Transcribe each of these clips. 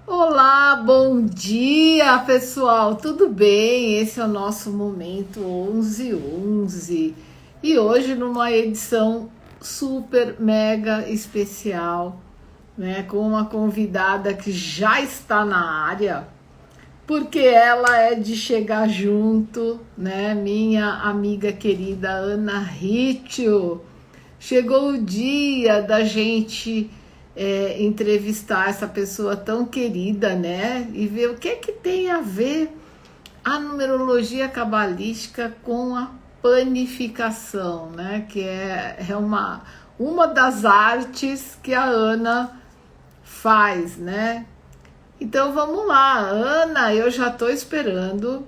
Olá, bom dia, pessoal. Tudo bem? Esse é o nosso momento 11:11 e hoje numa edição super mega especial, né, com uma convidada que já está na área, porque ela é de chegar junto, né? Minha amiga querida Ana Ritchie. Chegou o dia da gente entrevistar essa pessoa tão querida, né? E ver o que é que tem a ver a numerologia cabalística com a panificação, né? Que é uma das artes que a Ana faz, né? Então vamos lá, Ana, eu já estou esperando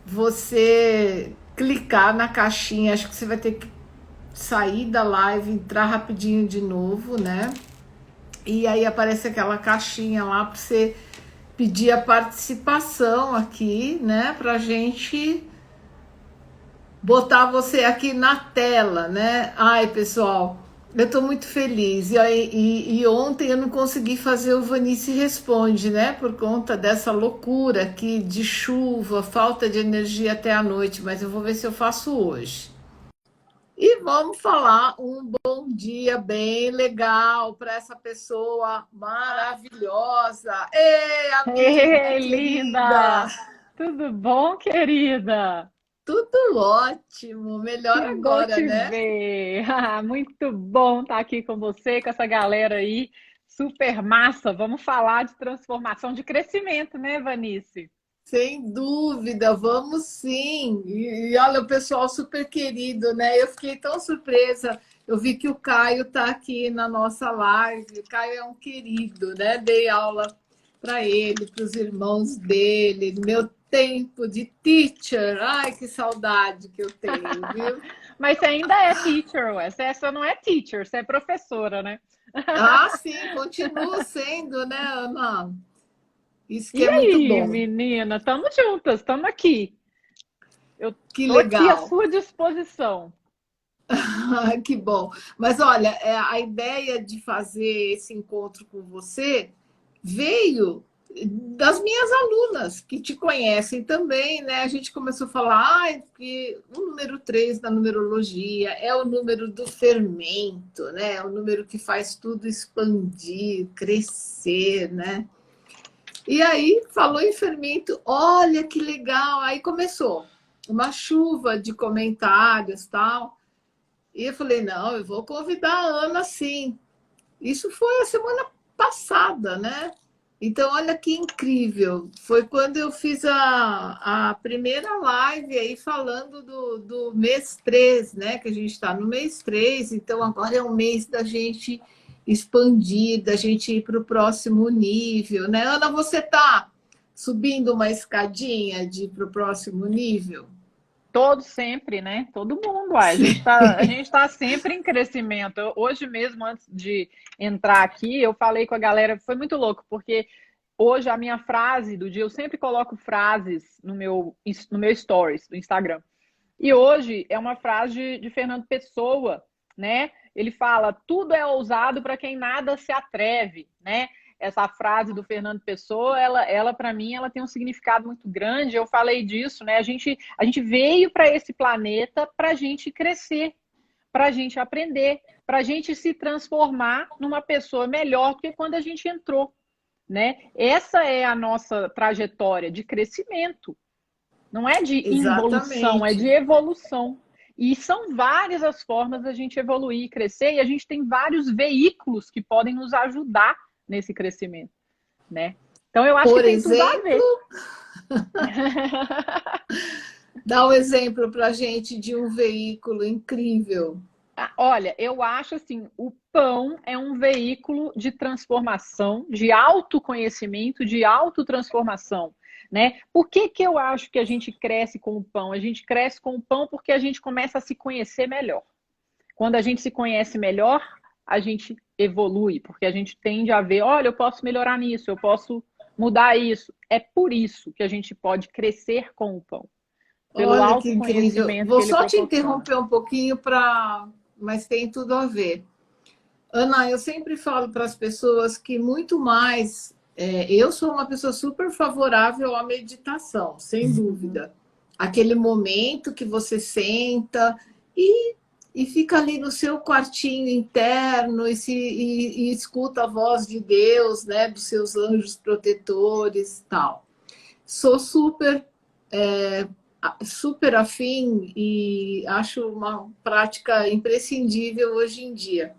você clicar na caixinha. Acho que você vai ter que sair da live, entrar rapidinho de novo, né? E aí aparece aquela caixinha lá para você pedir a participação aqui, né? Pra gente botar você aqui na tela, né? Ai, pessoal, eu tô muito feliz. E ontem eu não consegui fazer o Vanice Responde, né? Por conta dessa loucura aqui de chuva, falta de energia até a noite, mas eu vou ver se eu faço hoje. E vamos falar um bom dia bem legal para essa pessoa maravilhosa. Ei, amiga Ei, querida! linda! Tudo bom, querida? Tudo ótimo, melhor Que bom agora, te né? ver! Muito bom estar aqui com você, com essa galera aí, super massa. Vamos falar de transformação, de crescimento, né, Vanice? Sem dúvida, vamos sim. E olha, o pessoal super querido, né? Eu fiquei tão surpresa. Eu vi que o Caio está aqui na nossa live. O Caio é um querido, né? Dei aula para ele, para os irmãos dele, no meu tempo de teacher. Ai, que saudade que eu tenho, viu? Mas você ainda é teacher, ué. Você só não é teacher, você é professora, né? Ah, sim, continuo sendo, né, Ana? Isso que E é muito aí, bom. menina? Estamos juntas, estamos aqui. Eu Que estou aqui à legal. sua disposição. Ai, que bom. Mas olha, a ideia de fazer esse encontro com você veio das minhas alunas que te conhecem também, né? A gente começou a falar que o número 3 da numerologia é o número do fermento, né? É o número que faz tudo expandir, crescer, né? E aí falou em fermento, olha que legal. Aí começou uma chuva de comentários, tal. E eu falei, não, eu vou convidar a Ana sim. Isso foi a semana passada, né? Então, olha que incrível. Foi quando eu fiz a primeira live aí falando do mês 3, né? Que a gente está no mês 3, então agora é um mês da gente expandir, da gente ir para o próximo nível, né? Ana, você está subindo uma escadinha de ir para o próximo nível? Todo sempre, né? Todo mundo, uai. Sim. A gente tá sempre em crescimento. Hoje mesmo, antes de entrar aqui, eu falei com a galera, foi muito louco, porque hoje a minha frase do dia, eu sempre coloco frases no meu stories do Instagram. E hoje é uma frase de Fernando Pessoa, né? Ele fala: tudo é ousado para quem nada se atreve, né? Essa frase do Fernando Pessoa, ela para mim, ela tem um significado muito grande. Eu falei disso, né? A gente veio para esse planeta para a gente crescer, para a gente aprender, para a gente se transformar numa pessoa melhor do que quando a gente entrou, né? Essa é a nossa trajetória de crescimento. Não é de involução, é de Exatamente. evolução. E são várias as formas da gente evoluir e crescer, e a gente tem vários veículos que podem nos ajudar nesse crescimento, né? Então eu acho que Por tem tudo a exemplo, ver. dá um exemplo para a gente de um veículo incrível. Olha, eu acho assim, o pão é um veículo de transformação, de autoconhecimento, de autotransformação, né? Por que que eu acho que a gente cresce com o pão? A gente cresce com o pão porque a gente começa a se conhecer melhor. Quando a gente se conhece melhor, a gente evolui, porque a gente tende a ver, olha, eu posso melhorar nisso, eu posso mudar isso. É por isso que a gente pode crescer com o pão, pelo Olha que incrível. autoconhecimento que Vou ele só te proporciona. interromper um pouquinho para, mas tem tudo a ver. Ana, eu sempre falo para as pessoas que muito mais Eu sou uma pessoa super favorável à meditação, sem dúvida. Aquele momento que você senta e, e fica ali no seu quartinho interno e escuta a voz de Deus, né, dos seus anjos protetores e tal. Sou super afim e acho uma prática imprescindível hoje em dia.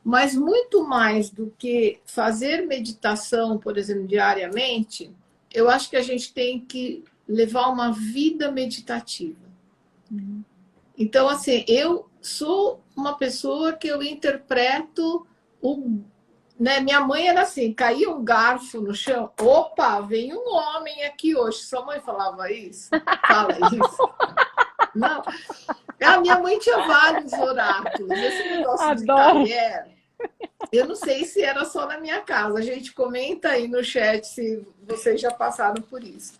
Mas muito mais do que fazer meditação, por exemplo, diariamente, eu acho que a gente tem que levar uma vida meditativa. Então, assim, eu sou uma pessoa que eu interpreto o, né? Minha mãe era assim, caía um garfo no chão, opa, vem um homem aqui hoje. Sua mãe falava isso? Fala isso. Não. A minha mãe tinha vários oráculos. Esse negócio de Adoro. talher, eu não sei se era só na minha casa. A gente comenta aí no chat se vocês já passaram por isso.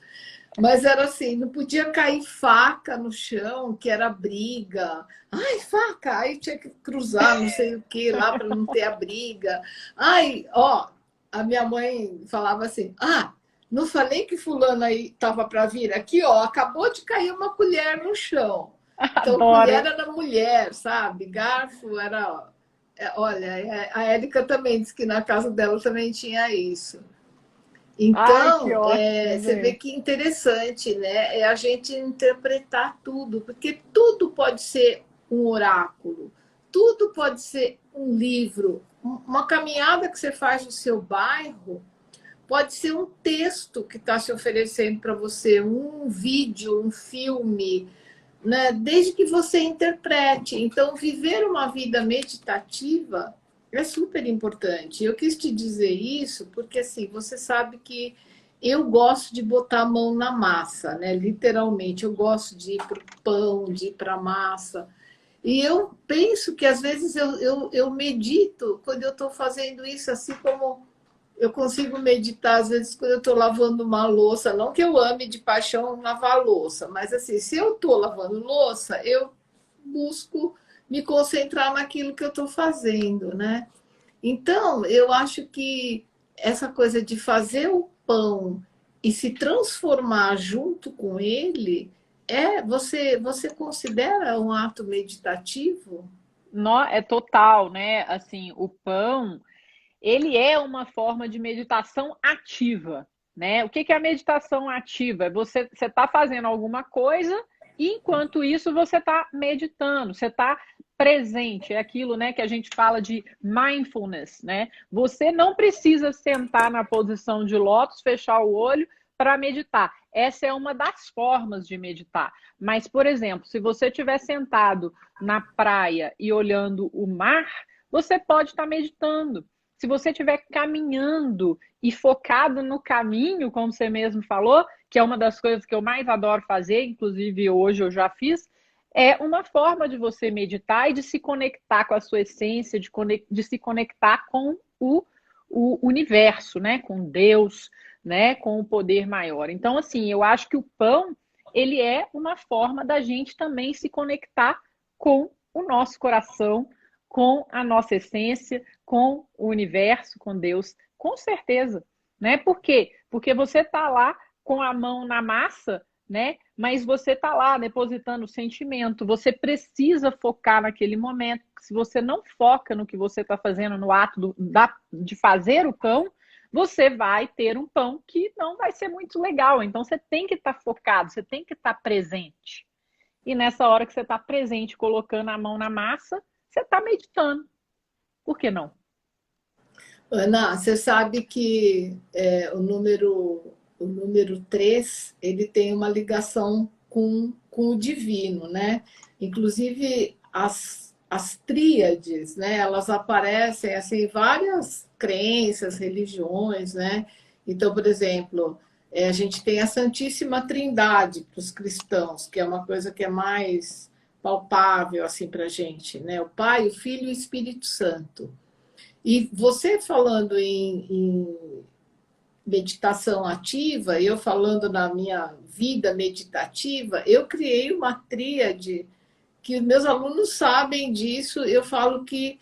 Mas era assim, não podia cair faca no chão, que era briga. Ai, faca! Aí tinha que cruzar não sei o que lá para não ter a briga. Ai, ó, a minha mãe falava assim: ah, não falei que fulano aí estava para vir aqui, ó, acabou de cair uma colher no chão. Então, colher Adoro. era mulher, sabe? Garfo era. Olha, a Érica também disse que na casa dela também tinha isso. Ai, que Então, ótimo, você vê gente. que interessante, né? É a gente interpretar tudo, porque tudo pode ser um oráculo, tudo pode ser um livro, uma caminhada que você faz no seu bairro, pode ser um texto que está se oferecendo para você, um vídeo, um filme, né? Desde que você interprete. Então, viver uma vida meditativa é super importante. Eu quis te dizer isso porque, assim, você sabe que eu gosto de botar a mão na massa, né? Literalmente, eu gosto de ir para o pão, de ir para a massa. E eu penso que, às vezes, eu medito quando eu estou fazendo isso, assim como eu consigo meditar, às vezes, quando eu estou lavando uma louça. Não que eu ame de paixão lavar louça, mas assim, se eu estou lavando louça, eu busco me concentrar naquilo que eu estou fazendo, né? Então, eu acho que essa coisa de fazer o pão e se transformar junto com ele, você considera um ato meditativo? É total, né? Assim, o pão, ele é uma forma de meditação ativa, né? O que que é a meditação ativa? Você está fazendo alguma coisa e enquanto isso você está meditando, você está presente, é aquilo, né, que a gente fala de mindfulness, né? Você não precisa sentar na posição de lótus, fechar o olho para meditar. Essa é uma das formas de meditar. Mas, por exemplo, se você estiver sentado na praia e olhando o mar, você pode estar meditando. Se você estiver caminhando e focado no caminho, como você mesmo falou, que é uma das coisas que eu mais adoro fazer, inclusive hoje eu já fiz, é uma forma de você meditar e de se conectar com a sua essência, de se conectar com o universo, né? Com Deus, né? Com o poder maior. Então, assim, eu acho que o pão, ele é uma forma da gente também se conectar com o nosso coração, com a nossa essência, com o universo, com Deus, com certeza, né? Por quê? Porque você está lá com a mão na massa, né? Mas você está lá depositando o sentimento. Você precisa focar naquele momento. Se você não foca no que você está fazendo, no ato de fazer o pão, você vai ter um pão que não vai ser muito legal. Então você tem que estar focado, você tem que estar presente. E nessa hora que você está presente, colocando a mão na massa, você está meditando. Por que não? Ana, você sabe que o número 3 ele tem uma ligação com o divino, né? Inclusive, as tríades, né? Elas aparecem assim, em várias crenças, religiões, né? Então, por exemplo, a gente tem a Santíssima Trindade para os cristãos, que é uma coisa que é mais palpável assim para a gente, né? O Pai, o Filho e o Espírito Santo. E você falando em meditação ativa, eu falando na minha vida meditativa, eu criei uma tríade que os meus alunos sabem disso. Eu falo que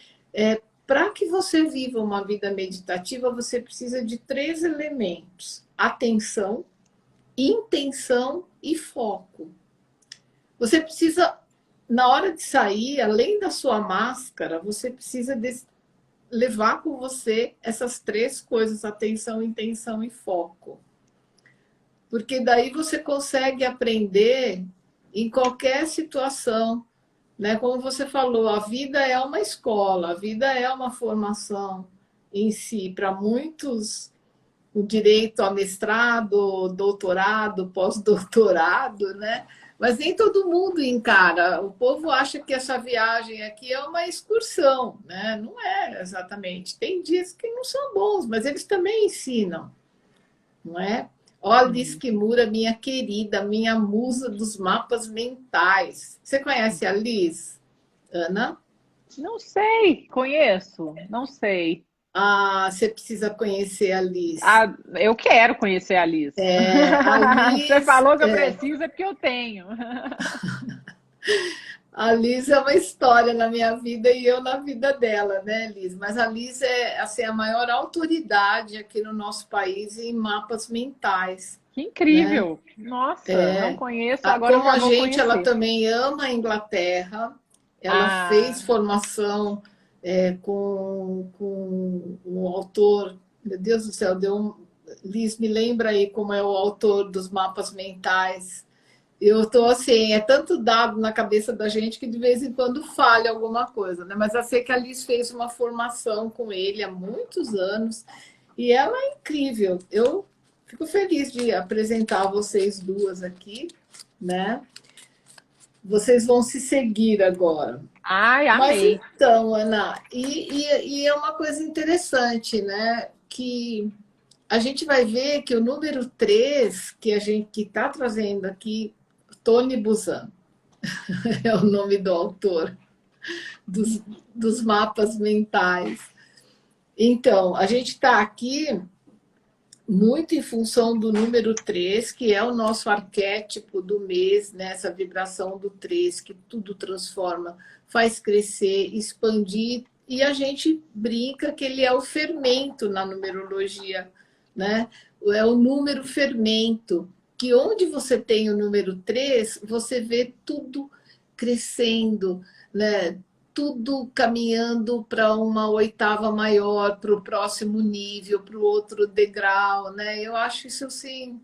Para que você viva uma vida meditativa, você precisa de 3 elementos: atenção, intenção e foco. Você precisa, na hora de sair, além da sua máscara, você precisa levar com você essas 3 coisas: atenção, intenção e foco. Porque daí você consegue aprender em qualquer situação, né? Como você falou, a vida é uma escola, a vida é uma formação em si. Para muitos, o direito a mestrado, doutorado, pós-doutorado, né? Mas nem todo mundo encara. O povo acha que essa viagem aqui é uma excursão, né? Não é exatamente. Tem dias que não são bons, mas eles também ensinam, não é? Ó, Liz Kimura, minha querida, minha musa dos mapas mentais. Você conhece a Liz, Ana? Não sei, conheço, não sei. Ah, você precisa conhecer a Liz. Ah, eu quero conhecer a Liz. A Você Liz, falou que eu preciso, é porque eu tenho. a Liz é uma história na minha vida e eu na vida dela, né, Liz? Mas a Liz é assim, a maior autoridade aqui no nosso país em mapas mentais, Que né? incrível! Nossa, não conheço, agora eu Como já a vou gente, ela conhecer. também ama a Inglaterra. Ela fez Ah, formação com um autor, meu Deus do céu, Liz, me lembra aí como é o autor dos mapas mentais. Eu estou assim, é tanto dado na cabeça da gente que de vez em quando falha alguma coisa, né? Mas eu sei que a Liz fez uma formação com ele há muitos anos e ela é incrível. Eu fico feliz de apresentar vocês duas aqui, né? Vocês vão se seguir agora. ai, Mas amei. então, Ana, e é uma coisa interessante, né? Que a gente vai ver que o número 3 que a gente que está trazendo aqui, Tony Buzan, é o nome do autor dos, dos mapas mentais. Então, a gente está aqui muito em função do número 3 que é o nosso arquétipo do mês, né? Essa vibração do 3 que tudo transforma, faz crescer, expandir, e a gente brinca que ele é o fermento na numerologia, né? É o número fermento, que onde você tem o número 3 você vê tudo crescendo, né? Tudo caminhando para uma oitava maior, para o próximo nível, para o outro degrau, né? Eu acho isso assim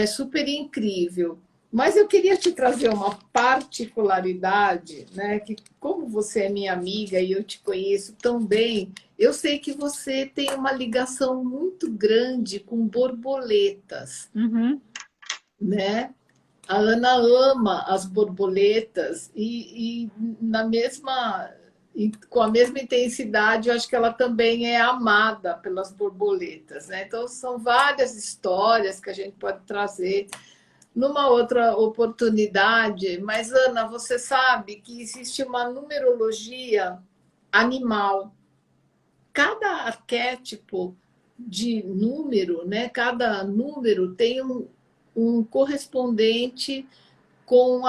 super incrível. Mas eu queria te trazer uma particularidade, né? Que como você é minha amiga e eu te conheço tão bem, eu sei que você tem uma ligação muito grande com borboletas, Uhum. né? A Ana ama as borboletas e na mesma com a mesma intensidade, eu acho que ela também é amada pelas borboletas, né? Então são várias histórias que a gente pode trazer numa outra oportunidade. Mas Ana, você sabe que existe uma numerologia animal. Cada arquétipo de número, né? Cada número tem um correspondente com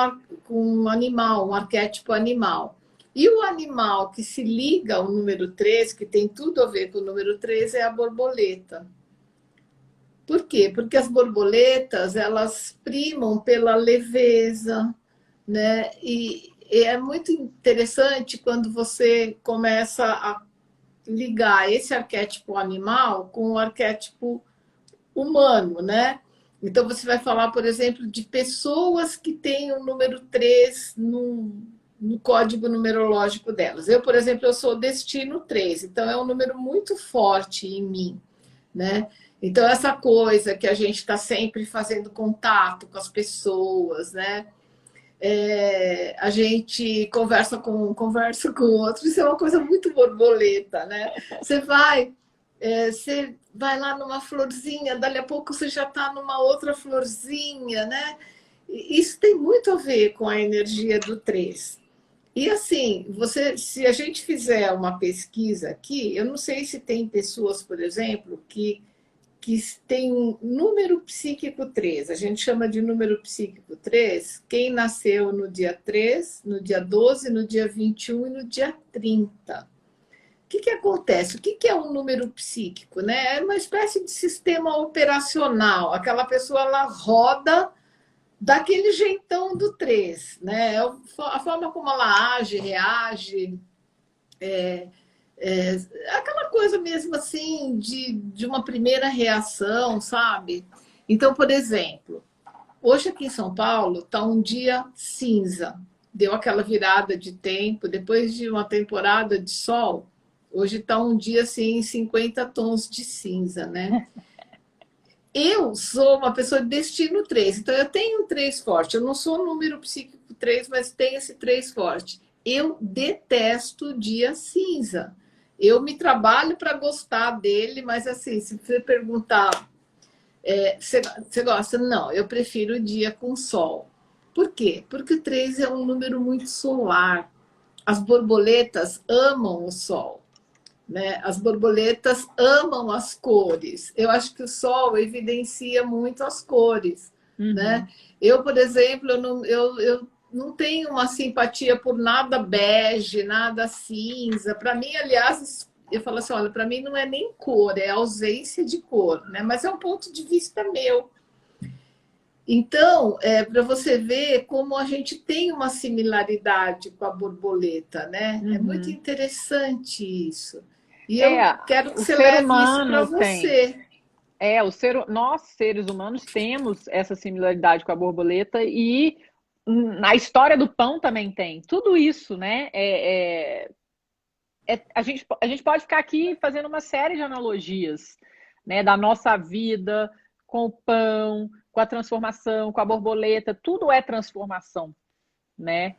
um animal, um arquétipo animal. E o animal que se liga ao número 3, que tem tudo a ver com o número 3, é a borboleta. Por quê? Porque as borboletas, elas primam pela leveza, né? E é muito interessante quando você começa a ligar esse arquétipo animal com o arquétipo humano, né? Então, você vai falar, por exemplo, de pessoas que têm o número 3 no código numerológico delas. Eu, por exemplo, eu sou destino 3, então é um número muito forte em mim, né? Então, essa coisa que a gente está sempre fazendo contato com as pessoas, né? A gente conversa com outros, isso é uma coisa muito borboleta, né? Você vai lá numa florzinha, dali a pouco você já está numa outra florzinha, né? Isso tem muito a ver com a energia do 3. E assim, se a gente fizer uma pesquisa aqui, eu não sei se tem pessoas, por exemplo, que tem um número psíquico 3. A gente chama de número psíquico 3 quem nasceu no dia 3, no dia 12, no dia 21 e no dia 30. que acontece? O que é um número psíquico, né? É uma espécie de sistema operacional. Aquela pessoa, ela roda daquele jeitão do 3, né? A forma como ela age, reage, é, aquela coisa mesmo assim de uma primeira reação, sabe? Então, por exemplo, hoje aqui em São Paulo está um dia cinza, deu aquela virada de tempo, depois de uma temporada de sol, hoje está um dia assim, 50 tons de cinza, né? Eu sou uma pessoa de destino 3, então eu tenho um 3 forte. Eu não sou número psíquico 3, mas tenho esse 3 forte. Eu detesto dia cinza. Eu me trabalho para gostar dele, mas assim, se você perguntar, você gosta? Não, eu prefiro o dia com sol. Por quê? Porque o 3 é um número muito solar. As borboletas amam o sol. Né? As borboletas amam as cores. Eu acho que o sol evidencia muito as cores. Né? Eu, por exemplo, eu não tenho uma simpatia por nada bege, nada cinza. Para mim, aliás, eu falo assim, olha, para mim não é nem cor, é ausência de cor, né? Mas é um ponto de vista meu. Então, para você ver como a gente tem uma similaridade com a borboleta, né? É muito interessante isso. E eu quero que O você ser leve isso para humano tem. você. Nós, seres humanos, temos essa similaridade com a borboleta e na história do pão também tem. Tudo isso, né? A gente pode ficar aqui fazendo uma série de analogias, né? Da nossa vida com o pão, com a transformação, com a borboleta. Tudo é transformação, né?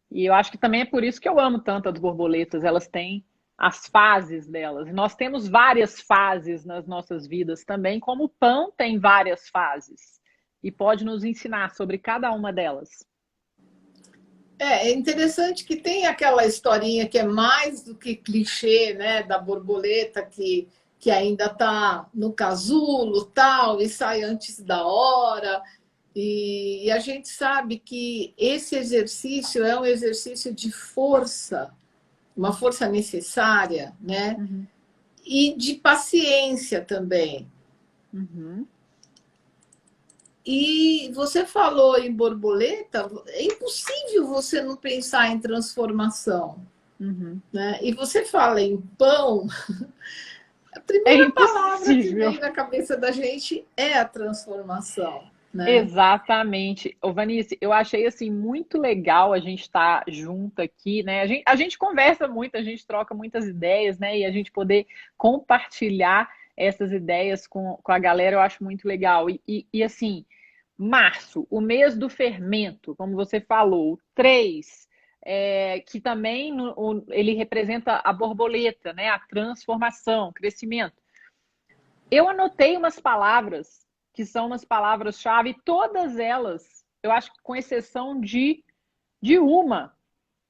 E eu acho que também é por isso que eu amo tanto as borboletas. Elas têm as fases delas. E nós temos várias fases nas nossas vidas também, como o pão tem várias fases. E pode nos ensinar sobre cada uma delas. É interessante que tem aquela historinha que é mais do que clichê, né? Da borboleta que ainda está no casulo, tal, e sai antes da hora. E a gente sabe que esse exercício é um exercício de força, uma força necessária, né? E de paciência também. E você falou em borboleta, é impossível você não pensar em transformação. Né? E você fala em pão, a É primeira palavra que impossível. vem na cabeça da gente é a transformação. Né? Exatamente. Ô, Vanice, eu achei assim muito legal a gente estar junto aqui, né? A gente conversa muito, a gente troca muitas ideias, né? E a gente poder compartilhar essas ideias com a galera, eu acho muito legal. E assim, março, o mês do fermento, como você falou, o 3, que também ele representa a borboleta, né? A transformação, o crescimento. Eu anotei umas palavras que são umas palavras-chave, todas elas, eu acho que com exceção de uma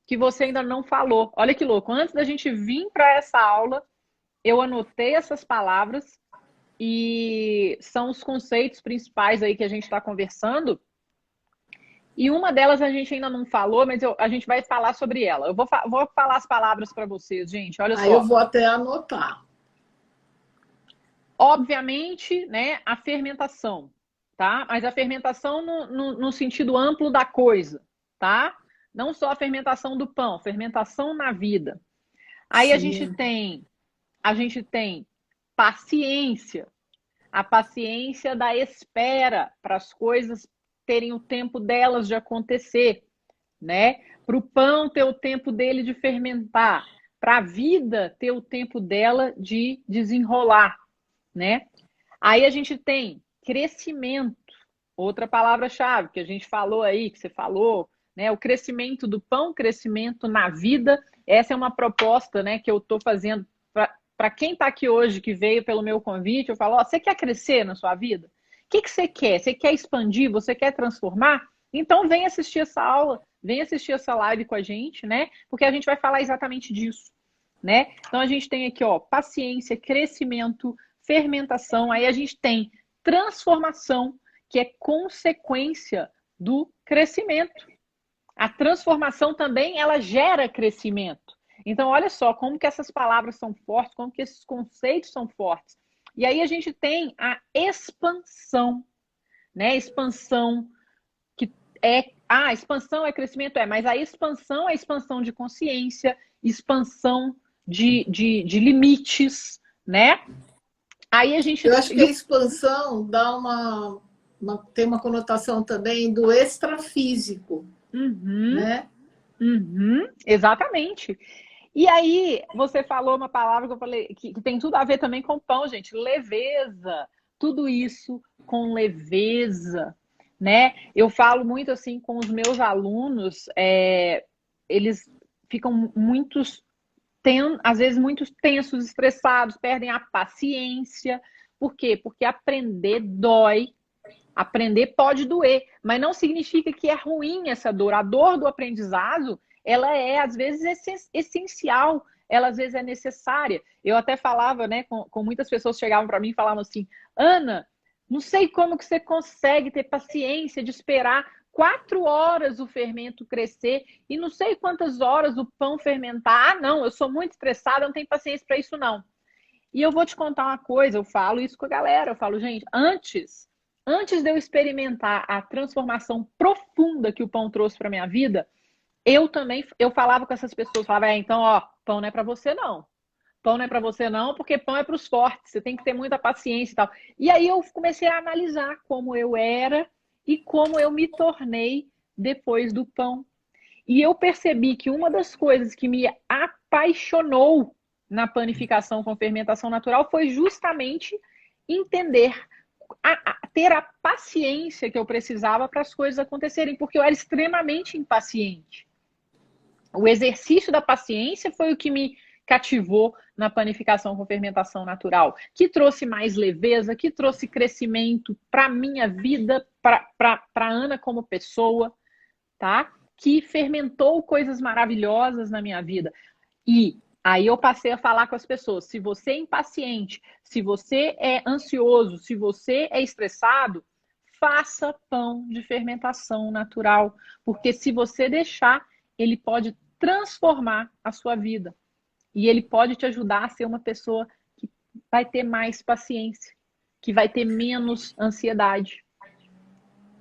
que você ainda não falou. Olha que louco, antes da gente vir para essa aula, eu anotei essas palavras e são os conceitos principais aí que a gente está conversando. E uma delas a gente ainda não falou, mas a gente vai falar sobre ela. Eu vou falar as palavras para vocês, gente. Olha Aí eu só. vou até anotar. Obviamente, né, a fermentação, tá? Mas a fermentação no sentido amplo da coisa, tá? Não só a fermentação do pão, fermentação na vida. Aí Sim. a gente tem paciência, a paciência da espera para as coisas terem o tempo delas de acontecer, né? Para o pão ter o tempo dele de fermentar, para a vida ter o tempo dela de desenrolar, né? Aí a gente tem crescimento, outra palavra-chave que a gente falou aí, que você falou, né? O crescimento do pão, crescimento na vida. Essa é uma proposta, né, que eu estou fazendo para quem está aqui hoje, que veio pelo meu convite. Eu falo: você quer crescer na sua vida? O que você quer? Você quer expandir? Você quer transformar? Então vem assistir essa aula, vem assistir essa live com a gente, né? Porque a gente vai falar exatamente disso, né? Então a gente tem aqui, ó, paciência, crescimento, fermentação, aí a gente tem transformação, que é consequência do crescimento. A transformação também, ela gera crescimento. Então, olha só como que essas palavras são fortes, como que esses conceitos são fortes. E aí a gente tem a expansão, né? Expansão que é... Ah, expansão é crescimento, mas a expansão é expansão de consciência, expansão de limites, né? Aí a gente... Eu acho que a expansão dá tem uma conotação também do extrafísico, Uhum, né? uhum, exatamente. E aí, você falou uma palavra que eu falei que tem tudo a ver também com pão, gente. Leveza. Tudo isso com leveza, né? Eu falo muito assim com os meus alunos, eles ficam às vezes muito tensos, estressados, perdem a paciência. Por quê? Porque aprender dói. Aprender pode doer, mas não significa que é ruim essa dor. A dor do aprendizado, ela é, às vezes, essencial, ela, às vezes, é necessária. Eu até falava, né, com muitas pessoas chegavam para mim e falavam assim, Ana, não sei como que você consegue ter paciência de esperar 4 horas o fermento crescer e não sei quantas horas o pão fermentar. Ah, não, eu sou muito estressada, não tenho paciência para isso, não. E eu vou te contar uma coisa, eu falo isso com a galera, eu falo, gente, antes de eu experimentar a transformação profunda que o pão trouxe para minha vida, eu falava com essas pessoas, falava, então, ó, pão não é para você não. Pão não é para você não, porque pão é para os fortes, você tem que ter muita paciência e tal. E aí eu comecei a analisar como eu era e como eu me tornei depois do pão. E eu percebi que uma das coisas que me apaixonou na panificação com fermentação natural foi justamente entender, ter a paciência que eu precisava para as coisas acontecerem, porque eu era extremamente impaciente. O exercício da paciência foi o que me cativou na panificação com fermentação natural, que trouxe mais leveza, que trouxe crescimento para a minha vida, para a Ana como pessoa, tá? Que fermentou coisas maravilhosas na minha vida. E aí eu passei a falar com as pessoas, se você é impaciente, se você é ansioso, se você é estressado, faça pão de fermentação natural, porque se você deixar, ele pode transformar a sua vida. E ele pode te ajudar a ser uma pessoa que vai ter mais paciência, que vai ter menos ansiedade,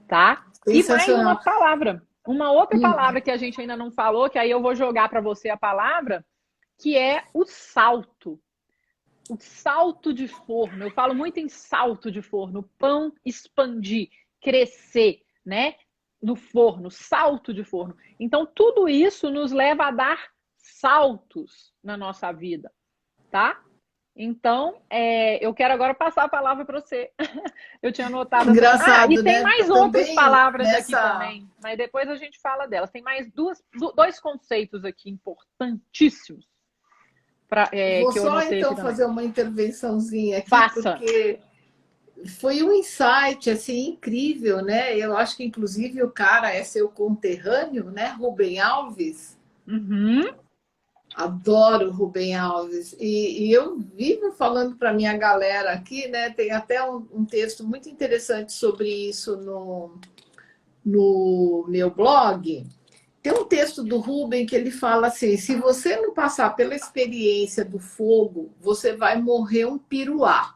tá? E mais uma Sensacional. palavra, uma outra palavra que a gente ainda não falou, que aí eu vou jogar para você a palavra, que é o salto. O salto de forno. Eu falo muito em salto de forno. Pão expandir, crescer, né? No forno, salto de forno. Então, tudo isso nos leva a dar saltos na nossa vida, tá? Então, eu quero agora passar a palavra para você. Eu tinha anotado essas... Ah, e Engraçado, tem né? mais outras Também palavras aqui nessa. também, mas depois a gente fala delas. Tem mais dois conceitos aqui importantíssimos Vou que eu só anotei aqui então também. fazer uma intervençãozinha aqui, Faça. porque foi um insight assim incrível, né? Eu acho que inclusive o cara é seu conterrâneo, né? Rubem Alves. Uhum. Adoro o Rubem Alves. E eu vivo falando para minha galera aqui, né? Tem até um texto muito interessante sobre isso no meu blog. Tem um texto do Rubem que ele fala assim: se você não passar pela experiência do fogo, você vai morrer um piruá.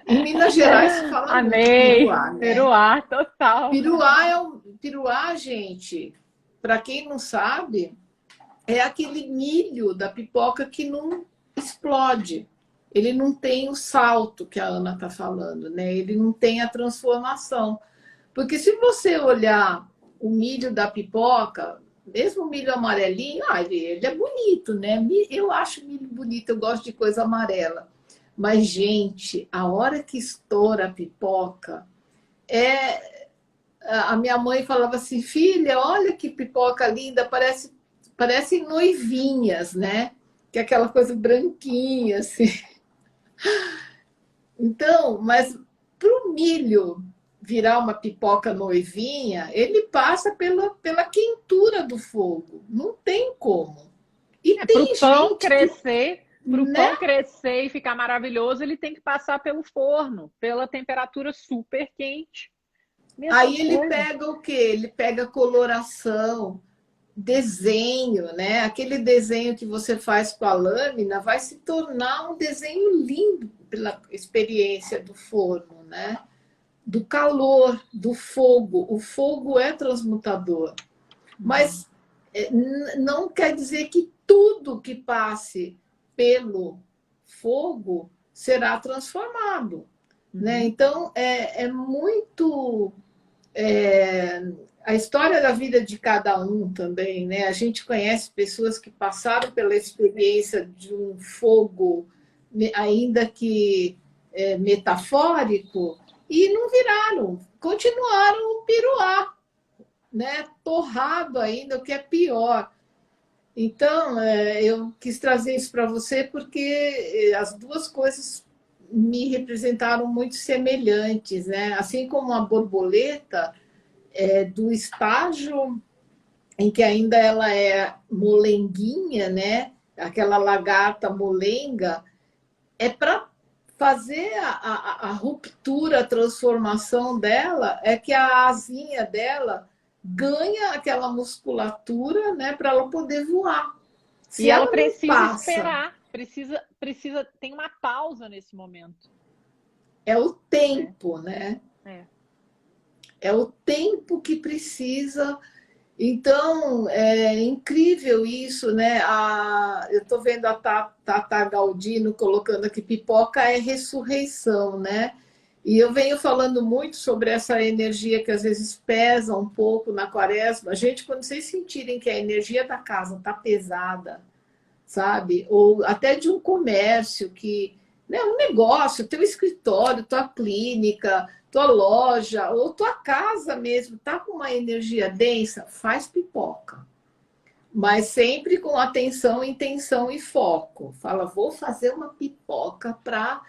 Em Minas Gerais se fala muito Amei. piruá, né? Peruá, total. Piruá, gente, para quem não sabe, é aquele milho da pipoca que não explode. Ele não tem o salto que a Ana está falando, né? Ele não tem a transformação. Porque se você olhar o milho da pipoca, mesmo o milho amarelinho, ele é bonito, né? Eu acho milho bonito, eu gosto de coisa amarela. Mas, gente, a hora que estoura a pipoca, a minha mãe falava assim, filha, olha que pipoca linda, parecem noivinhas, né? Que é aquela coisa branquinha, assim. Então, mas para o milho virar uma pipoca noivinha, ele passa pela quentura do fogo. Não tem como. E Para o tem pão gente que, crescer, para o né? pão crescer e ficar maravilhoso, ele tem que passar pelo forno, pela temperatura super quente. Mesma Aí ele coisa. pega o quê? Ele pega coloração, desenho, né? Aquele desenho que você faz com a lâmina vai se tornar um desenho lindo pela experiência do forno, né? Do calor, do fogo. O fogo é transmutador, mas não quer dizer que tudo que passe pelo fogo será transformado, né? Então é muito a história da vida de cada um também, né? A gente conhece pessoas que passaram pela experiência de um fogo, ainda que metafórico, e não viraram, continuaram piruá, né? Torrado ainda, o que é pior. Então, eu quis trazer isso para você porque as duas coisas me representaram muito semelhantes, né? Assim como a borboleta, do estágio em que ainda ela é molenguinha, né? Aquela lagarta molenga, é para fazer a ruptura, a transformação dela, é que a asinha dela ganha aquela musculatura, né, para ela poder voar. Se E ela ela não precisa passa, esperar, tem uma pausa nesse momento, é o né? tempo, né? É. É o tempo que precisa. Então, é incrível isso, né? Eu estou vendo a Tata Galdino colocando aqui, pipoca é ressurreição, né? E eu venho falando muito sobre essa energia que às vezes pesa um pouco na quaresma. Gente, quando vocês sentirem que a energia da casa está pesada, sabe? Ou até de um comércio que, né, um negócio, teu escritório, tua clínica, tua loja, ou tua casa mesmo, tá com uma energia densa, faz pipoca. Mas sempre com atenção, intenção e foco. Fala, vou fazer uma pipoca para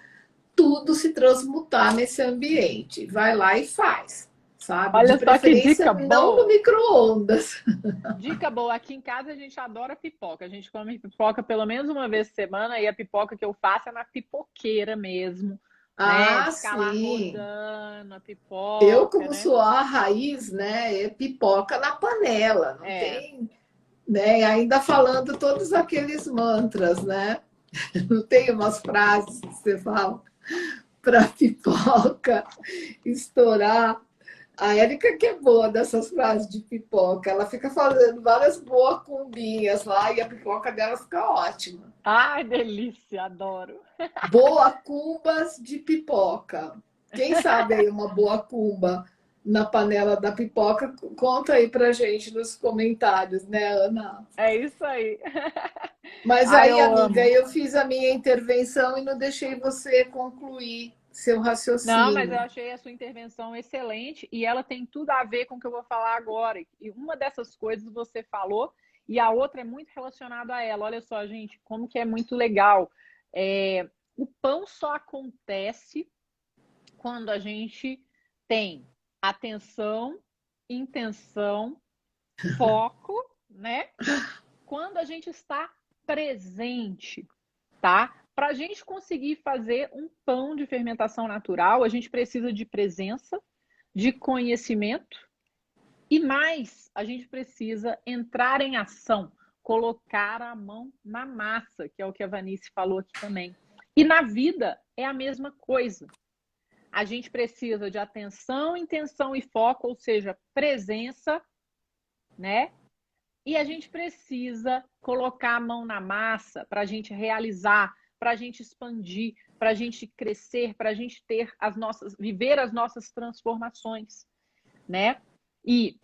tudo se transmutar nesse ambiente. Vai lá e faz, sabe? De Olha só que preferência, dica não no boa. micro-ondas. Dica boa. Aqui em casa a gente adora pipoca. A gente come pipoca pelo menos uma vez por semana e a pipoca que eu faço é na pipoqueira mesmo, né? Ah, De ficar lá sim. rodando a Eu, pipoca, como né? sou a raiz, né, é pipoca na panela, não É. tem, né, ainda falando todos aqueles mantras, né? Não tem umas frases que você fala para pipoca estourar. A Érica que é boa dessas frases de pipoca, ela fica fazendo várias boas cumbinhas lá e a pipoca dela fica ótima. Ai, delícia, adoro. Boa cumbas de pipoca. Quem sabe aí uma boa cumba na panela da pipoca? Conta aí pra gente nos comentários, né, Ana? É isso aí. Mas Ai, aí, eu amiga, amo. eu fiz a minha intervenção e não deixei você concluir seu Não, mas eu raciocínio. achei a sua intervenção excelente e ela tem tudo a ver com o que eu vou falar agora. E uma dessas coisas você falou e a outra é muito relacionada a ela. Olha só, gente, como que é muito legal. O pão só acontece quando a gente tem atenção, intenção, foco, né? Quando a gente está presente, tá? Para a gente conseguir fazer um pão de fermentação natural, a gente precisa de presença, de conhecimento e mais, a gente precisa entrar em ação, colocar a mão na massa, que é o que a Vanice falou aqui também. E na vida é a mesma coisa. A gente precisa de atenção, intenção e foco, ou seja, presença, né? E a gente precisa colocar a mão na massa para a gente realizar, para a gente expandir, para a gente crescer, para a gente ter viver as nossas transformações, né? E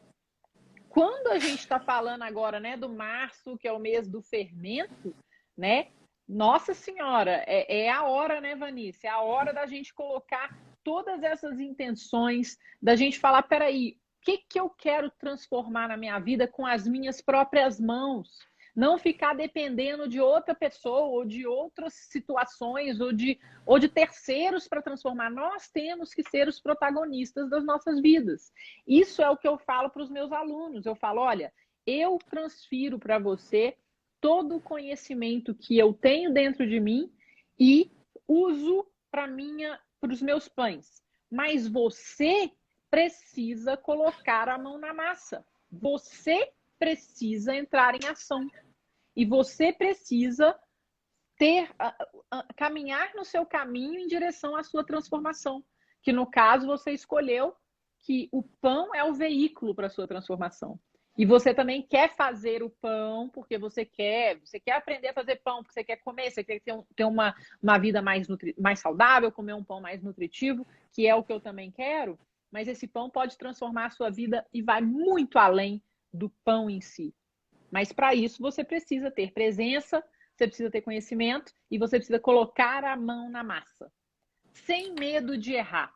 quando a gente está falando agora, né, do março, que é o mês do fermento, né? Nossa Senhora, é a hora, né, Vanice? É a hora da gente colocar todas essas intenções, da gente falar, peraí, o que eu quero transformar na minha vida com as minhas próprias mãos? Não ficar dependendo de outra pessoa ou de outras situações ou de terceiros para transformar. Nós temos que ser os protagonistas das nossas vidas. Isso é o que eu falo para os meus alunos. Eu falo, olha, eu transfiro para você todo o conhecimento que eu tenho dentro de mim e uso para os meus pães. Mas você precisa colocar a mão na massa. Você precisa entrar em ação. E você precisa caminhar no seu caminho em direção à sua transformação. Que no caso você escolheu que o pão é o veículo para a sua transformação. E você também quer fazer o pão porque você quer aprender a fazer pão, porque você quer comer, você quer ter uma vida mais saudável, comer um pão mais nutritivo, que é o que eu também quero, mas esse pão pode transformar a sua vida e vai muito além do pão em si. Mas para isso você precisa ter presença, você precisa ter conhecimento e você precisa colocar a mão na massa, sem medo de errar.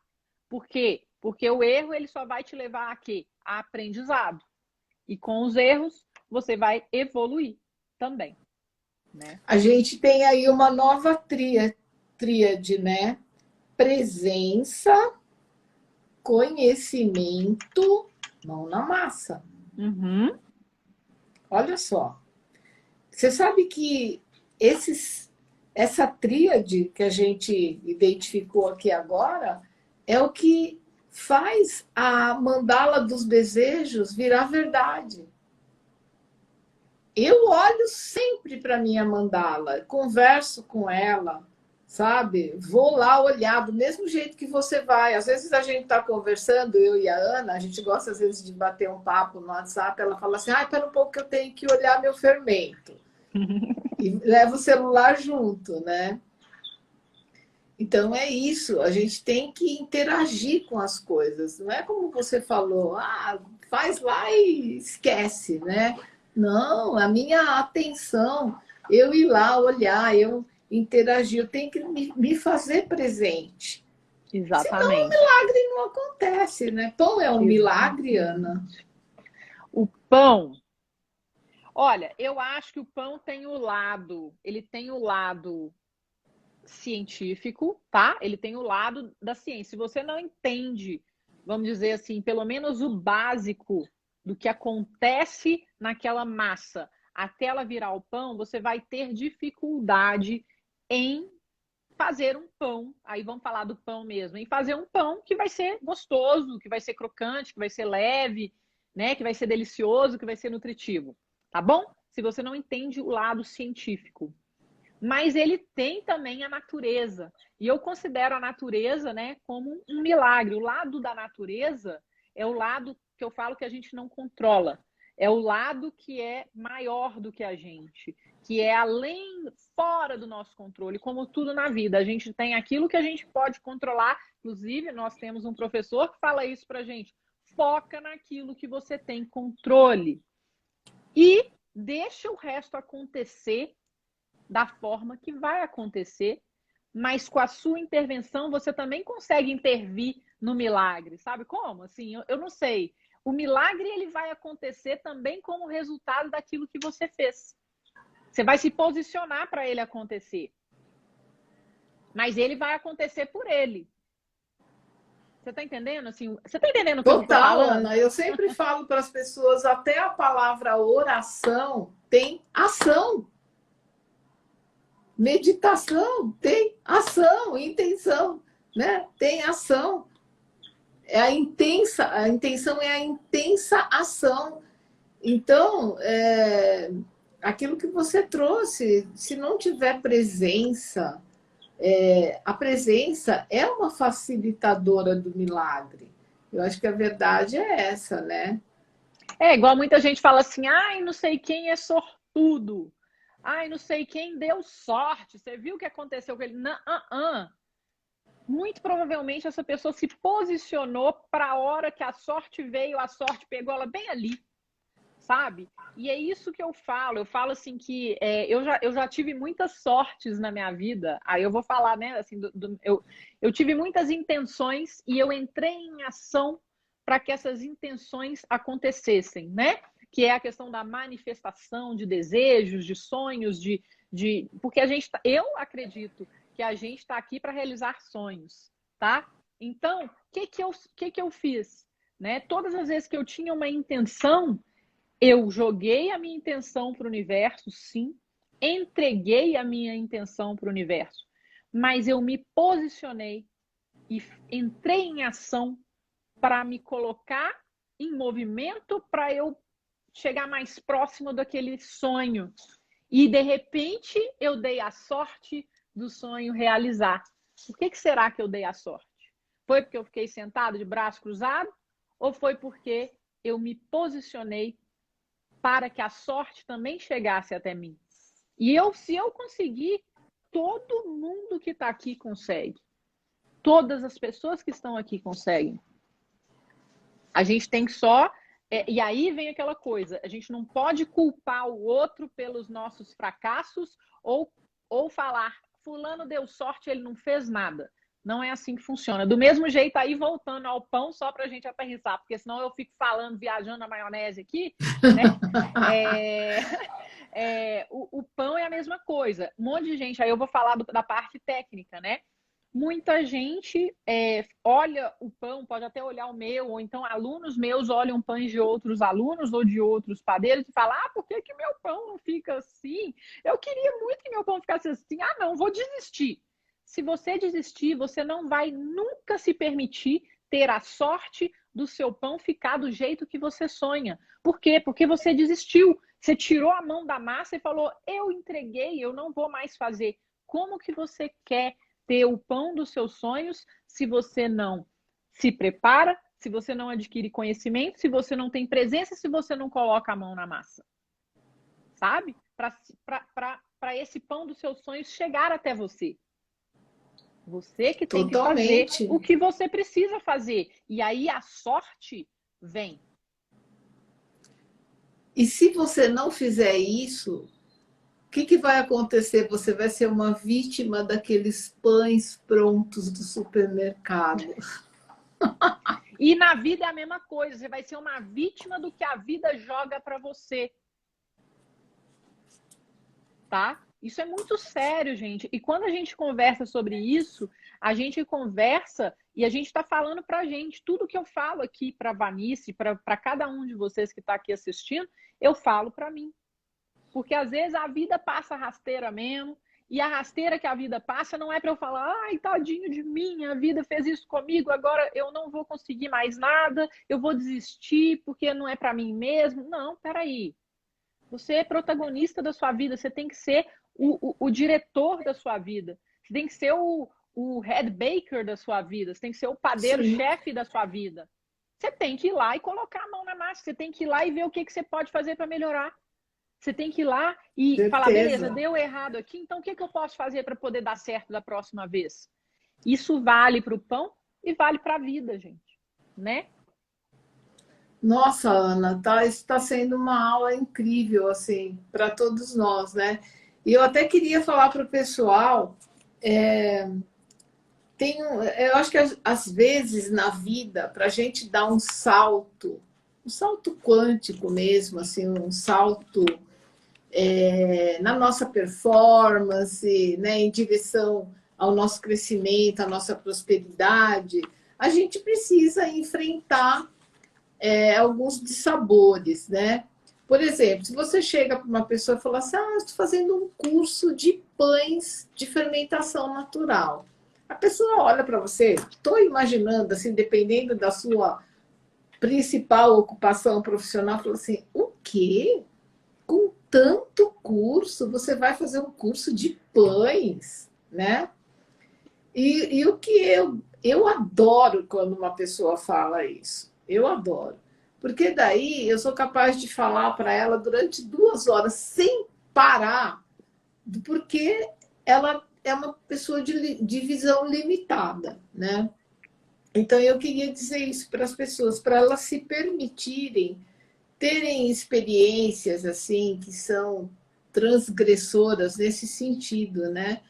Por quê? Porque o erro ele só vai te levar a quê? A aprendizado. E com os erros, você vai evoluir também. Né? A gente tem aí uma nova tríade, né? Presença, conhecimento, mão na massa. Uhum. Olha só. Você sabe que essa tríade que a gente identificou aqui agora é o que faz a mandala dos desejos virar verdade. Eu olho sempre para minha mandala, converso com ela, sabe? Vou lá olhar do mesmo jeito que você vai. Às vezes a gente está conversando, eu e a Ana, a gente gosta às vezes de bater um papo no WhatsApp, ela fala assim, espera um pouco que eu tenho que olhar meu fermento. E leva o celular junto, né? Então é isso, a gente tem que interagir com as coisas. Não é como você falou, faz lá e esquece, né? Não, a minha atenção, eu ir lá olhar, eu interagir, eu tenho que me fazer presente. Senão o Exatamente. milagre não acontece, né? Pão é um milagre, Ana. O pão. Olha, eu acho que o pão ele tem o lado científico, tá? Ele tem o lado da ciência. Se você não entende, vamos dizer assim, pelo menos o básico do que acontece naquela massa até ela virar o pão, você vai ter dificuldade em fazer um pão. Aí vamos falar do pão mesmo, em fazer um pão que vai ser gostoso, que vai ser crocante, que vai ser leve, né? Que vai ser delicioso, que vai ser nutritivo, tá bom? Se você não entende o lado científico. Mas ele tem também a natureza. E eu considero a natureza, né, como um milagre. O lado da natureza é o lado que eu falo que a gente não controla. É o lado que é maior do que a gente, que é além, fora do nosso controle, como tudo na vida. A gente tem aquilo que a gente pode controlar. Inclusive, nós temos um professor que fala isso pra gente. Foca naquilo que você tem controle. E deixa o resto acontecer da forma que vai acontecer, mas com a sua intervenção você também consegue intervir no milagre, sabe como? Assim, eu não sei. O milagre ele vai acontecer também como resultado daquilo que você fez. Você vai se posicionar para ele acontecer. Mas ele vai acontecer por ele. Você está entendendo? Assim, você está entendendo o que eu estou falando? Ana, eu sempre falo para as pessoas, até a palavra oração tem ação. Meditação tem ação, intenção, né? Tem ação. A intenção é a intensa ação. Então, aquilo que você trouxe, se não tiver presença, a presença é uma facilitadora do milagre. Eu acho que a verdade é essa, né? É igual muita gente fala assim, não sei quem é sortudo. Não sei quem deu sorte. Você viu o que aconteceu com ele? Não, Muito provavelmente essa pessoa se posicionou para a hora que a sorte veio, a sorte pegou ela bem ali, sabe? E é isso que eu falo. Eu falo assim que eu já tive muitas sortes na minha vida. Aí eu vou falar, né? Assim, eu tive muitas intenções e eu entrei em ação para que essas intenções acontecessem, né? Que é a questão da manifestação de desejos, de sonhos, porque eu acredito que a gente está aqui para realizar sonhos, tá? Então, o que eu fiz? Né? Todas as vezes que eu tinha uma intenção, eu joguei a minha intenção para o universo, sim, entreguei a minha intenção para o universo, mas eu me posicionei e entrei em ação para me colocar em movimento para eu chegar mais próximo daquele sonho. E, de repente, eu dei a sorte do sonho realizar. Por que será que eu dei a sorte? Foi porque eu fiquei sentado de braço cruzado? Ou foi porque eu me posicionei para que a sorte também chegasse até mim? E se eu conseguir, todo mundo que está aqui consegue. Todas as pessoas que estão aqui conseguem. A gente tem que só... E aí vem aquela coisa, a gente não pode culpar o outro pelos nossos fracassos ou falar, fulano deu sorte, ele não fez nada. Não é assim que funciona. Do mesmo jeito, aí voltando ao pão, só para a gente aterrissar, porque senão eu fico falando, viajando na maionese aqui, né? O pão é a mesma coisa. Um monte de gente, aí eu vou falar da parte técnica, né? Muita gente olha o pão, pode até olhar o meu, ou então alunos meus olham pães de outros alunos ou de outros padeiros e falam, por que meu pão não fica assim? Eu queria muito que meu pão ficasse assim. Não, vou desistir. Se você desistir, você não vai nunca se permitir ter a sorte do seu pão ficar do jeito que você sonha. Por quê? Porque você desistiu. Você tirou a mão da massa e falou, eu entreguei, eu não vou mais fazer. Como que você quer ter o pão dos seus sonhos se você não se prepara, se você não adquire conhecimento, se você não tem presença, se você não coloca a mão na massa? Sabe? Para esse pão dos seus sonhos chegar até você. Você que tem Totalmente. que fazer o que você precisa fazer. E aí a sorte vem. E se você não fizer isso, o que vai acontecer? Você vai ser uma vítima daqueles pães prontos do supermercado. E na vida é a mesma coisa. Você vai ser uma vítima do que a vida joga para você. Tá? Isso é muito sério, gente. E quando a gente conversa sobre isso, a gente conversa e a gente está falando para a gente. Tudo que eu falo aqui para a Vanice, para cada um de vocês que está aqui assistindo, eu falo para mim. Porque às vezes a vida passa rasteira mesmo, e a rasteira que a vida passa não é para eu falar, ai, tadinho de mim, a vida fez isso comigo, agora eu não vou conseguir mais nada, eu vou desistir porque não é para mim mesmo. Não, peraí. Você é protagonista da sua vida, você tem que ser o diretor da sua vida, você tem que ser o head baker da sua vida, você tem que ser o padeiro-chefe da sua vida. Você tem que ir lá e colocar a mão na massa, você tem que ir lá e ver o que você pode fazer para melhorar. Você tem que ir lá e falar, beleza, deu errado aqui, então o que eu posso fazer para poder dar certo da próxima vez? Isso vale para o pão e vale para a vida, gente, né? Nossa, Ana, está sendo uma aula incrível, assim, para todos nós, né? E eu até queria falar para o pessoal, eu acho que às vezes na vida, para a gente dar um salto quântico mesmo, assim, um salto na nossa performance, né, em direção ao nosso crescimento, à nossa prosperidade, a gente precisa enfrentar alguns dissabores, né? Por exemplo, se você chega para uma pessoa e fala assim, eu estou fazendo um curso de pães de fermentação natural. A pessoa olha para você, estou imaginando, assim, dependendo da sua principal ocupação profissional, fala assim, o quê? Com tanto curso, você vai fazer um curso de pães, né? E o que eu adoro quando uma pessoa fala isso. Eu adoro. Porque daí eu sou capaz de falar para ela durante 2 horas sem parar, porque ela é uma pessoa de visão limitada, né? Então eu queria dizer isso para as pessoas, para elas se permitirem terem experiências assim que são transgressoras nesse sentido, né?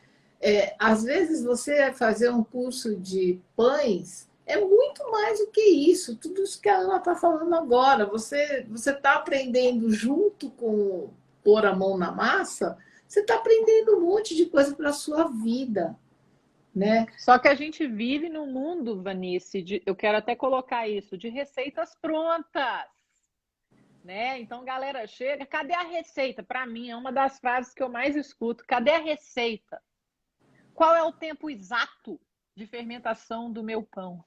Às vezes você fazer um curso de pães é muito mais do que isso, tudo isso que a Ana está falando agora. Você está aprendendo junto com pôr a mão na massa, você está aprendendo um monte de coisa para a sua vida, né? Só que a gente vive num mundo, Vanice, eu quero até colocar isso, de receitas prontas. Né? Então, galera, chega, cadê a receita? Para mim, é uma das frases que eu mais escuto. Cadê a receita? Qual é o tempo exato de fermentação do meu pão?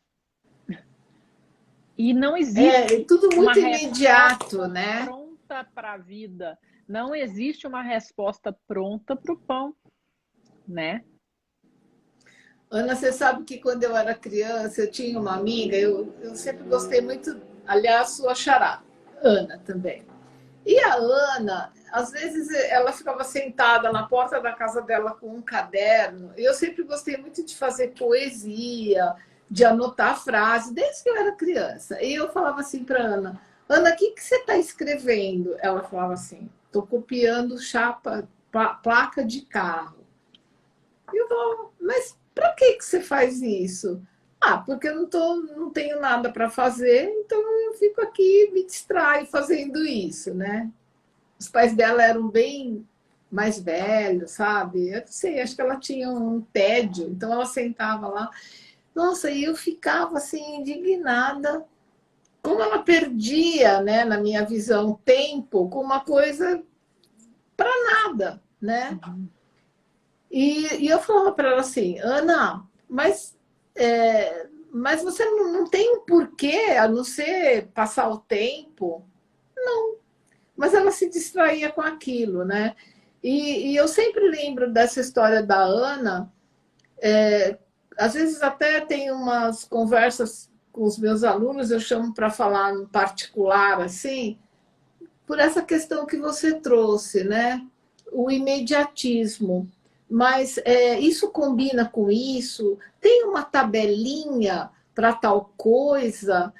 E não existe. Tudo muito imediato, né? Pronta resposta para a vida. Não existe uma resposta pronta para o pão, né? Ana, você sabe que quando eu era criança, eu tinha uma amiga, eu sempre gostei muito, aliás, sua xará, Ana também. E a Ana, às vezes, ela ficava sentada na porta da casa dela com um caderno. Eu sempre gostei muito de fazer poesia, de anotar frases, desde que eu era criança. E eu falava assim para Ana: Ana, o que, que você está escrevendo? Ela falava assim: estou copiando chapa, placa de carro. E eu falava: mas para que, que você faz isso? Ah, porque eu não tenho nada para fazer, então eu fico aqui, me distraio fazendo isso, né? Os pais dela eram bem mais velhos, sabe? Eu não sei, acho que ela tinha um tédio, então ela sentava lá. Nossa, e eu ficava assim, indignada, como ela perdia, né, na minha visão, tempo com uma coisa para nada, né? Uhum. E eu falava para ela assim: Ana, mas você não tem um porquê a não ser passar o tempo? Mas ela se distraía com aquilo, né? E eu sempre lembro dessa história da Ana. Às vezes até tem umas conversas com os meus alunos, eu chamo para falar no particular, assim, por essa questão que você trouxe, né? O imediatismo. Mas isso combina com isso? Tem uma tabelinha para tal coisa?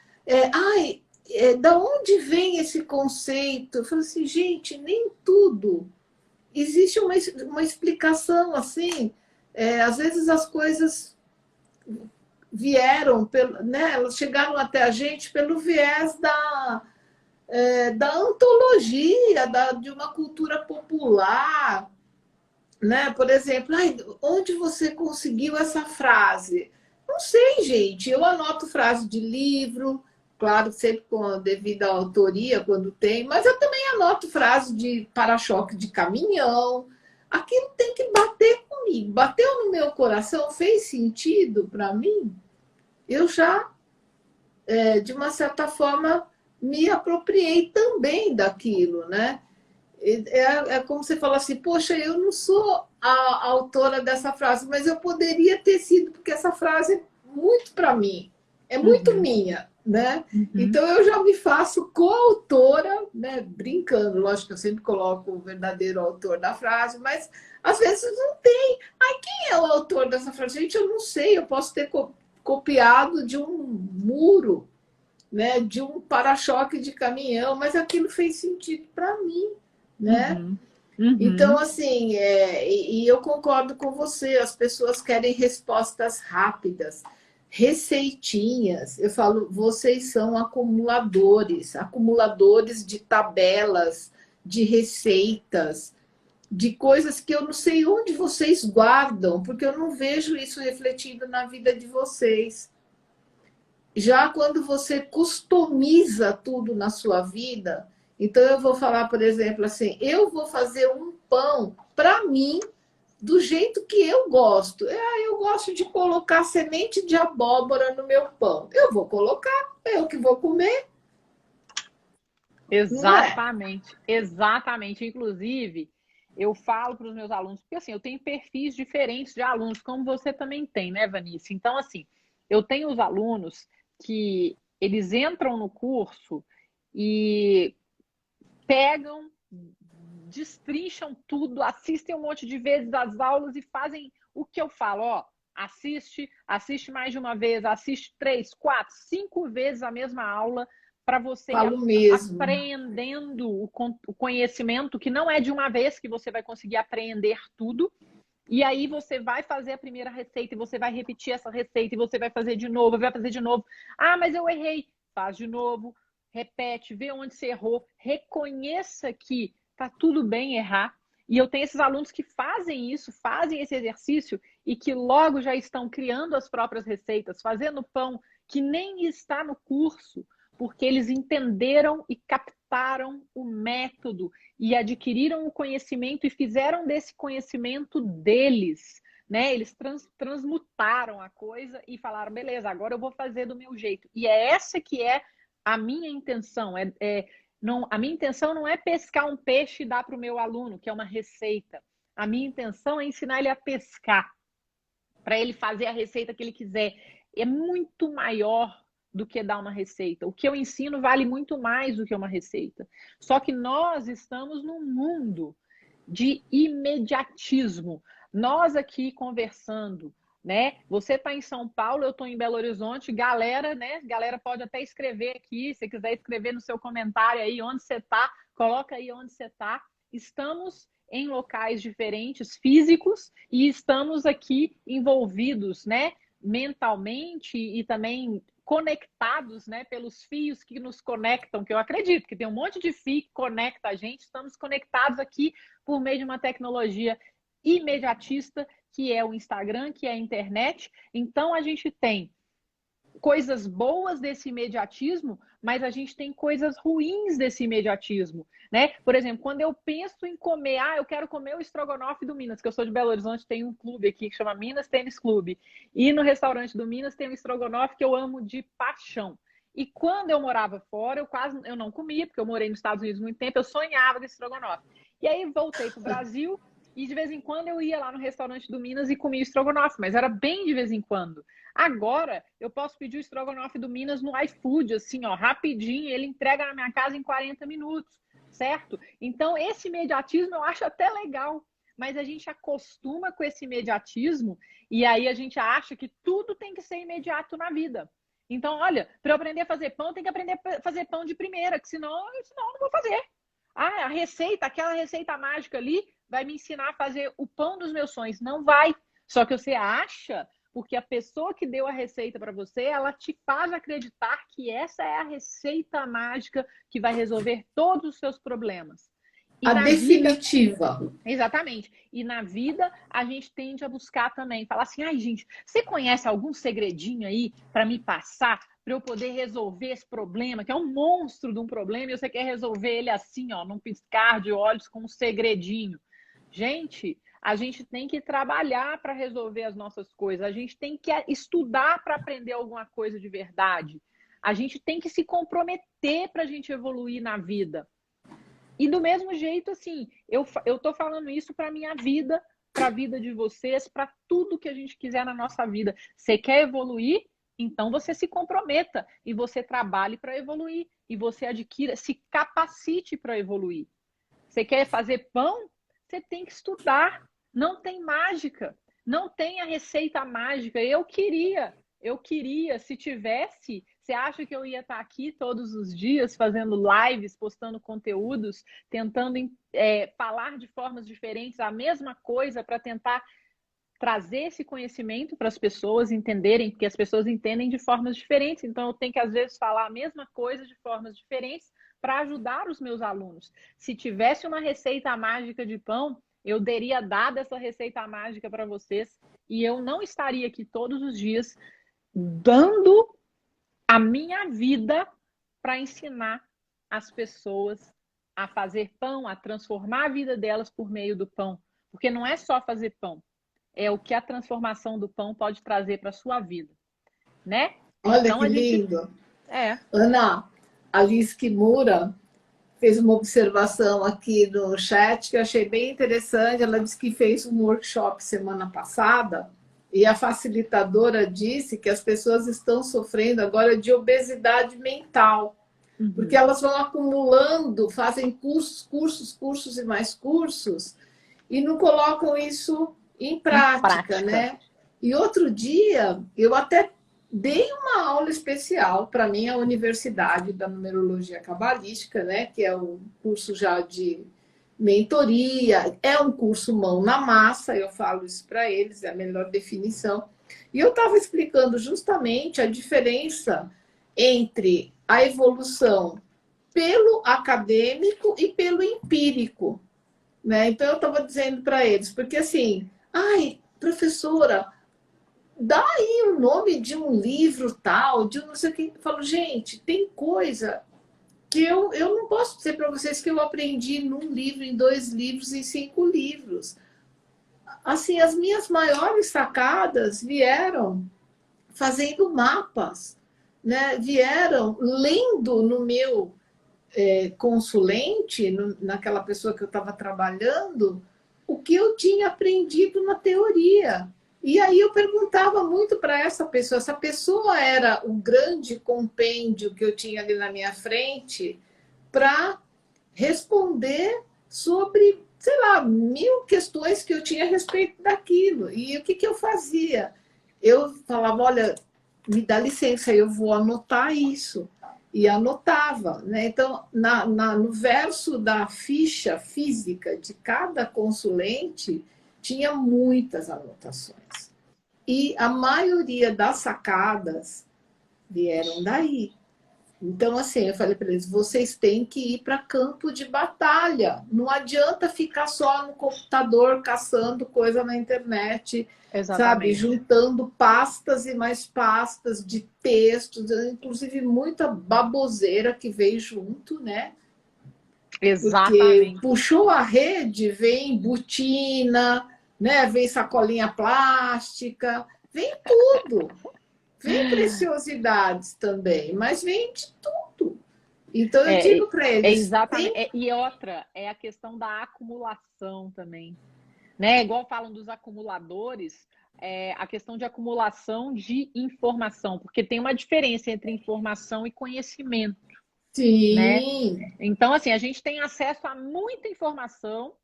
Da onde vem esse conceito? Eu falei assim, gente, nem tudo. Existe uma explicação assim. Às vezes as coisas vieram, né, elas chegaram até a gente pelo viés da antologia, de uma cultura popular, né? Por exemplo, ai, onde você conseguiu essa frase? Não sei, gente. Eu anoto frase de livro, claro, sempre com a devida autoria, quando tem, mas eu também anoto frase de para-choque de caminhão. Aquilo tem que bater comigo. Bateu no meu coração, fez sentido para mim, eu já, de uma certa forma, me apropriei também daquilo, né? É como você fala assim, poxa, eu não sou a autora dessa frase, mas eu poderia ter sido, porque essa frase é muito para mim, é muito Uhum. minha, né? Uhum. Então eu já me faço coautora, né? Brincando, lógico que eu sempre coloco o verdadeiro autor da frase, mas às vezes não tem. Ai, quem é o autor dessa frase? Gente, eu não sei, eu posso ter copiado de um muro, né? De um para-choque de caminhão, mas aquilo fez sentido para mim, né? Uhum. Então, Uhum. assim, e eu concordo com você, as pessoas querem respostas rápidas, receitinhas. Eu falo, vocês são acumuladores, acumuladores de tabelas, de receitas, de coisas que eu não sei onde vocês guardam, porque eu não vejo isso refletido na vida de vocês. Já quando você customiza tudo na sua vida, então eu vou falar, por exemplo, assim, eu vou fazer um pão para mim do jeito que eu gosto. Eu gosto de colocar semente de abóbora no meu pão. Eu vou colocar, eu que vou comer, não é? Exatamente, exatamente. Inclusive, eu falo para os meus alunos, porque assim, eu tenho perfis diferentes de alunos, como você também tem, né, Vanice? Então, assim, eu tenho os alunos que eles entram no curso e pegam, destrincham tudo, assistem um monte de vezes as aulas e fazem o que eu falo, ó. Assiste mais de uma vez, assiste 3, 4, 5 vezes a mesma aula para você ir Falo mesmo. aprendendo o conhecimento, que não é de uma vez que você vai conseguir aprender tudo. E aí você vai fazer a primeira receita e você vai repetir essa receita e você vai fazer de novo, vai fazer de novo. Ah, mas eu errei. Faz de novo, repete, vê onde você errou, reconheça que tá tudo bem errar. E eu tenho esses alunos que fazem isso, fazem esse exercício e que logo já estão criando as próprias receitas, fazendo pão que nem está no curso, porque eles entenderam e captaram o método e adquiriram o conhecimento e fizeram desse conhecimento deles, né? Eles transmutaram a coisa e falaram, beleza, agora eu vou fazer do meu jeito. E é essa que é a minha intenção, Não, a minha intenção não é pescar um peixe e dar para o meu aluno, que é uma receita. A minha intenção é ensinar ele a pescar, para ele fazer a receita que ele quiser. É muito maior do que dar uma receita. O que eu ensino vale muito mais do que uma receita. Só que nós estamos num mundo de imediatismo. Nós aqui conversando, né? Você está em São Paulo, eu estou em Belo Horizonte. Galera, né? Galera pode até escrever aqui, se quiser escrever no seu comentário aí onde você está, coloca aí onde você está. Estamos em locais diferentes, físicos, e estamos aqui envolvidos, né? Mentalmente e também conectados, né, pelos fios que nos conectam, que eu acredito que tem um monte de fio que conecta a gente, estamos conectados aqui por meio de uma tecnologia imediatista, que é o Instagram, que é a internet. Então, a gente tem coisas boas desse imediatismo, mas a gente tem coisas ruins desse imediatismo, né? Por exemplo, quando eu penso em comer, eu quero comer o estrogonofe do Minas, que eu sou de Belo Horizonte, tem um clube aqui que chama Minas Tênis Clube, e no restaurante do Minas tem um estrogonofe que eu amo de paixão. E quando eu morava fora, eu não comia, porque eu morei nos Estados Unidos muito tempo, eu sonhava com estrogonofe. E aí voltei para o Brasil, e de vez em quando eu ia lá no restaurante do Minas e comia estrogonofe, mas era bem de vez em quando. Agora, eu posso pedir o estrogonofe do Minas no iFood, assim, ó, rapidinho, ele entrega na minha casa em 40 minutos, certo? Então, esse imediatismo eu acho até legal, mas a gente acostuma com esse imediatismo e aí a gente acha que tudo tem que ser imediato na vida. Então, olha, para eu aprender a fazer pão, tem que aprender a fazer pão de primeira, que senão eu não vou fazer. A receita, aquela receita mágica ali, vai me ensinar a fazer o pão dos meus sonhos. Não vai. Só que você acha, porque a pessoa que deu a receita para você, ela te faz acreditar que essa é a receita mágica que vai resolver todos os seus problemas. E a definitiva. Vida, exatamente. E na vida, a gente tende a buscar também, falar assim, ai gente, você conhece algum segredinho aí para me passar, para eu poder resolver esse problema, que é um monstro de um problema, e você quer resolver ele assim, ó, num piscar de olhos com um segredinho. Gente, a gente tem que trabalhar para resolver as nossas coisas. A gente tem que estudar para aprender alguma coisa de verdade. A gente tem que se comprometer para a gente evoluir na vida. E do mesmo jeito, assim, eu tô falando isso para a minha vida, para a vida de vocês, para tudo que a gente quiser na nossa vida. Você quer evoluir? Então você se comprometa e você trabalhe para evoluir. E você adquira, se capacite para evoluir. Você quer fazer pão? Você tem que estudar. Não tem mágica. Não tem a receita mágica. Eu queria, se tivesse. Você acha que eu ia estar aqui todos os dias fazendo lives, postando conteúdos, tentando falar de formas diferentes a mesma coisa para tentar trazer esse conhecimento para as pessoas entenderem, porque as pessoas entendem de formas diferentes. Então, eu tenho que, às vezes, falar a mesma coisa de formas diferentes para ajudar os meus alunos. Se tivesse uma receita mágica de pão, eu teria dado essa receita mágica para vocês e eu não estaria aqui todos os dias dando a minha vida para ensinar as pessoas a fazer pão, a transformar a vida delas por meio do pão. Porque não é só fazer pão, é o que a transformação do pão pode trazer para a sua vida, né? Olha então, que lindo. É. Ana, a Liz Kimura fez uma observação aqui no chat que eu achei bem interessante. Ela disse que fez um workshop semana passada e a facilitadora disse que as pessoas estão sofrendo agora de obesidade mental, porque elas vão acumulando, fazem cursos e mais cursos e não colocam isso em prática, né? E outro dia, eu até dei uma aula especial para mim, a Universidade da Numerologia Cabalística, né? Que é um curso já de mentoria, é um curso mão na massa, eu falo isso para eles, é a melhor definição. E eu estava explicando justamente a diferença entre a evolução pelo acadêmico e pelo empírico, né? Então eu estava dizendo para eles, porque assim, ai, professora, dá aí o nome de um livro tal, de não sei o que. Eu falo, gente, tem coisa que eu não posso dizer para vocês que eu aprendi num livro, em 2 livros, em 5 livros. Assim, as minhas maiores sacadas vieram fazendo mapas, né? Vieram lendo no meu consulente, naquela pessoa que eu estava trabalhando, o que eu tinha aprendido na teoria. E aí eu perguntava muito para essa pessoa era o grande compêndio que eu tinha ali na minha frente para responder sobre, sei lá, 1000 questões que eu tinha a respeito daquilo. E o que, que eu fazia? Eu falava, olha, me dá licença, eu vou anotar isso. E anotava. Né? Então, no verso da ficha física de cada consulente, tinha muitas anotações. E a maioria das sacadas vieram daí. Então, assim, eu falei para eles: vocês têm que ir para campo de batalha. Não adianta ficar só no computador caçando coisa na internet, sabe? Exatamente. Juntando pastas e mais pastas de textos, inclusive muita baboseira que veio junto, né? Porque Exatamente. puxou a rede, vem botina, né? Vem sacolinha plástica, vem tudo. Vem preciosidades também, mas vem de tudo. Então eu É, digo para é eles, exatamente. tem. E outra, é a questão da acumulação também. Né? Igual falam dos acumuladores, a questão de acumulação de informação, porque tem uma diferença entre informação e conhecimento, né? Sim, Então, assim, a gente tem acesso a muita informação,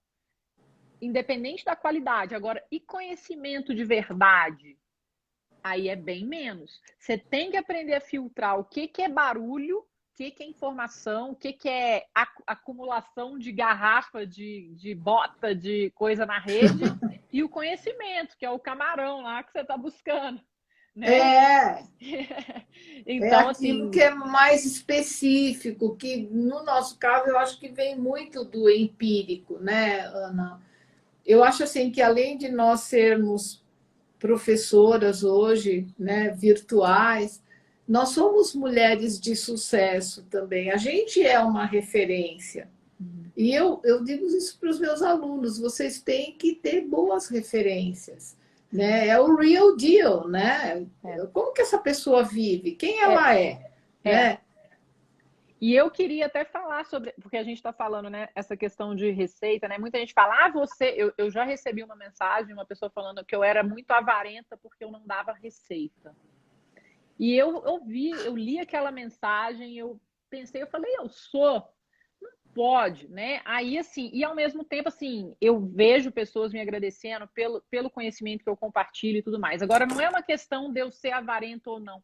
independente da qualidade. Agora, e conhecimento de verdade? Aí é bem menos. Você tem que aprender a filtrar o que, que é barulho, o que, que é informação, o que, que é acumulação de garrafa, de bota, de coisa na rede, e o conhecimento, que é o camarão lá que você está buscando, né? é, é Então, aquilo que assim, é mais específico, que no nosso caso eu acho que vem muito do empírico, né, Ana? Eu acho assim que além de nós sermos professoras hoje, né, virtuais, nós somos mulheres de sucesso também. A gente é uma referência. E eu digo isso para os meus alunos: vocês têm que ter boas referências. Né? É o real deal, né? é, Como que essa pessoa vive? Quem é, ela é? é. Né? E eu queria até falar sobre, porque a gente está falando, né, essa questão de receita, né? Muita gente fala, eu já recebi uma mensagem, uma pessoa falando que eu era muito avarenta porque eu não dava receita. E eu li aquela mensagem, eu pensei, eu falei, eu sou, pode, né? Aí, assim, e ao mesmo tempo, assim, eu vejo pessoas me agradecendo pelo conhecimento que eu compartilho e tudo mais. Agora, não é uma questão de eu ser avarento ou não,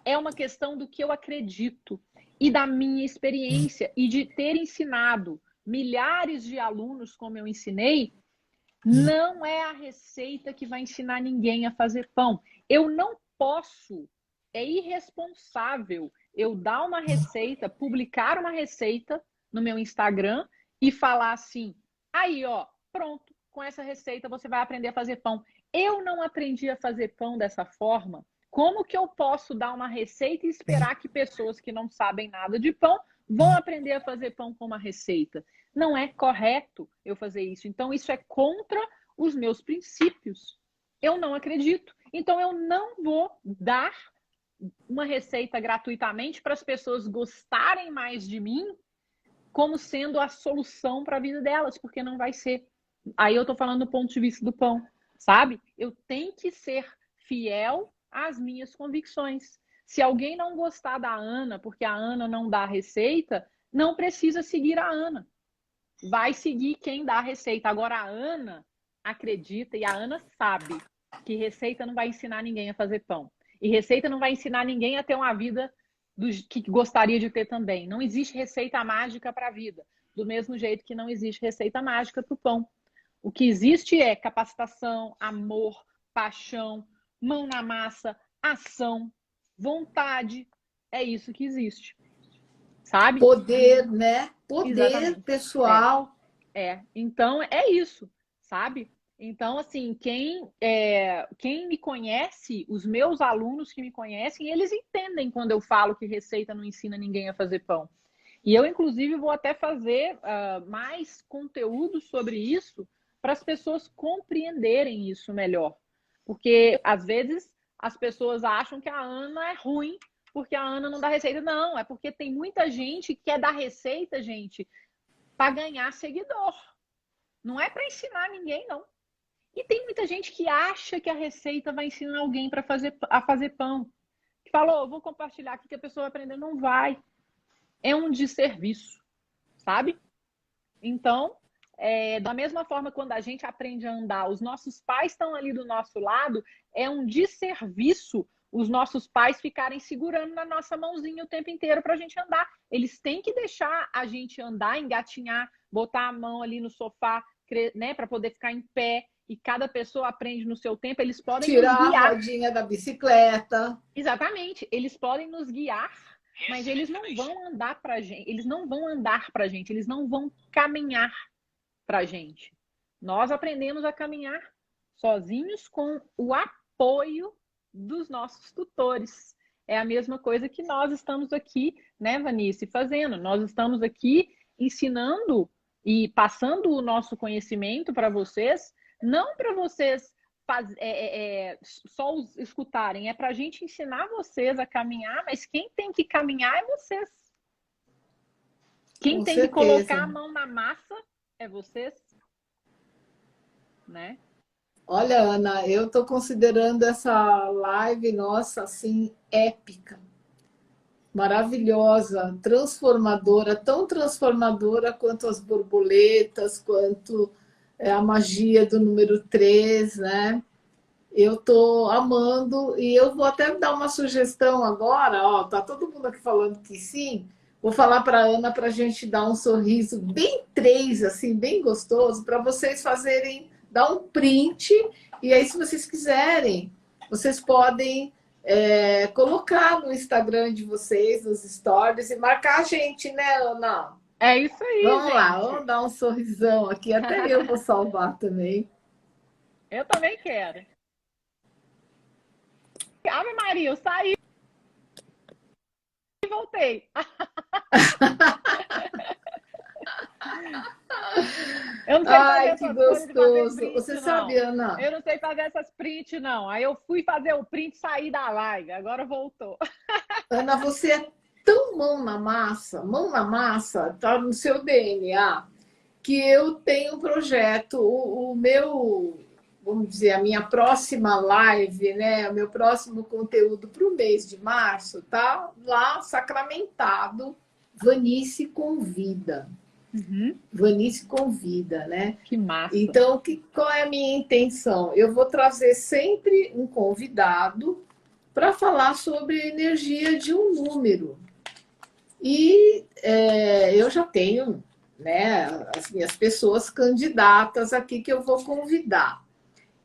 é uma questão do que eu acredito e da minha experiência e de ter ensinado milhares de alunos como eu ensinei. Não é a receita que vai ensinar ninguém a fazer pão. Eu não posso, é irresponsável eu dar uma receita, publicar uma receita no meu Instagram e falar assim: aí, ó, pronto, com essa receita você vai aprender a fazer pão. Eu não aprendi a fazer pão dessa forma. Como que eu posso dar uma receita e esperar que pessoas que não sabem nada de pão vão aprender a fazer pão com uma receita? Não é correto eu fazer isso. Então, isso é contra os meus princípios. Eu não acredito. Então, eu não vou dar uma receita gratuitamente para as pessoas gostarem mais de mim como sendo a solução para a vida delas, porque não vai ser. Aí eu estou falando do ponto de vista do pão, sabe? Eu tenho que ser fiel às minhas convicções. Se alguém não gostar da Ana, porque a Ana não dá receita, não precisa seguir a Ana, vai seguir quem dá a receita. Agora a Ana acredita e a Ana sabe que receita não vai ensinar ninguém a fazer pão. E receita não vai ensinar ninguém a ter uma vida que gostaria de ter também. Não existe receita mágica para a vida, do mesmo jeito que não existe receita mágica para o pão. O que existe é capacitação, amor, paixão, mão na massa, ação, vontade. É isso que existe, sabe? Poder, né? Poder Exatamente. É. pessoal. Então é isso, sabe? Então, assim, quem me conhece, os meus alunos que me conhecem, eles entendem quando eu falo que receita não ensina ninguém a fazer pão. E eu, inclusive, vou até fazer mais conteúdo sobre isso para as pessoas compreenderem isso melhor. Porque, às vezes, as pessoas acham que a Ana é ruim porque a Ana não dá receita. Não, é porque tem muita gente que quer dar receita, gente, para ganhar seguidor. Não é para ensinar ninguém, não. E tem muita gente que acha que a receita vai ensinar alguém a fazer pão. Que falou, vou compartilhar aqui que a pessoa vai aprender. Não vai. É um desserviço, sabe? Então, da mesma forma, quando a gente aprende a andar, os nossos pais estão ali do nosso lado, é um desserviço os nossos pais ficarem segurando na nossa mãozinha o tempo inteiro para a gente andar. Eles têm que deixar a gente andar, engatinhar, botar a mão ali no sofá, né, para poder ficar em pé. E cada pessoa aprende no seu tempo. Eles podem nos Tirar guiar. a rodinha da bicicleta. Exatamente. Eles podem nos guiar, mas eles não vão andar para a gente. Eles não vão andar para a gente. Eles não vão caminhar para a gente. Nós aprendemos a caminhar sozinhos com o apoio dos nossos tutores. É a mesma coisa que nós estamos aqui, né, Vanice, fazendo. Nós estamos aqui ensinando e passando o nosso conhecimento para vocês, não para vocês só os escutarem, é para a gente ensinar vocês a caminhar, mas quem tem que caminhar é vocês. Quem Com tem certeza. que colocar a mão na massa é vocês, né? Olha, Ana, eu estou considerando essa live nossa assim épica, maravilhosa, transformadora, tão transformadora quanto as borboletas, quanto a magia do número 3, né? Eu estou amando e eu vou até dar uma sugestão agora, ó, tá todo mundo aqui falando que sim. Vou falar para a Ana para a gente dar um sorriso bem 3, assim, bem gostoso, para vocês fazerem, dar um print, e aí, se vocês quiserem, vocês podem colocar no Instagram de vocês, nos stories, e marcar a gente, né, Ana? É isso aí, vamos gente. lá, vamos dar um sorrisão aqui, até eu vou salvar também. Eu também quero. Ave Maria, eu saí e voltei. Eu não sei Ai, fazer que essas coisas de fazer gostoso. print, Você não. sabe, Ana? Eu não sei fazer essas print, não. Aí eu fui fazer o print e saí da live. Agora voltou. Ana, você é tão mão na massa, tá no seu DNA, que eu tenho um projeto, o meu, vamos dizer, a minha próxima live, né, o meu próximo conteúdo para o mês de março, tá lá sacramentado, Vanice Convida. Vanice Convida, né? Que massa. Então, qual é a minha intenção? Eu vou trazer sempre um convidado para falar sobre a energia de um número. E eu já tenho, né, as minhas pessoas candidatas aqui que eu vou convidar.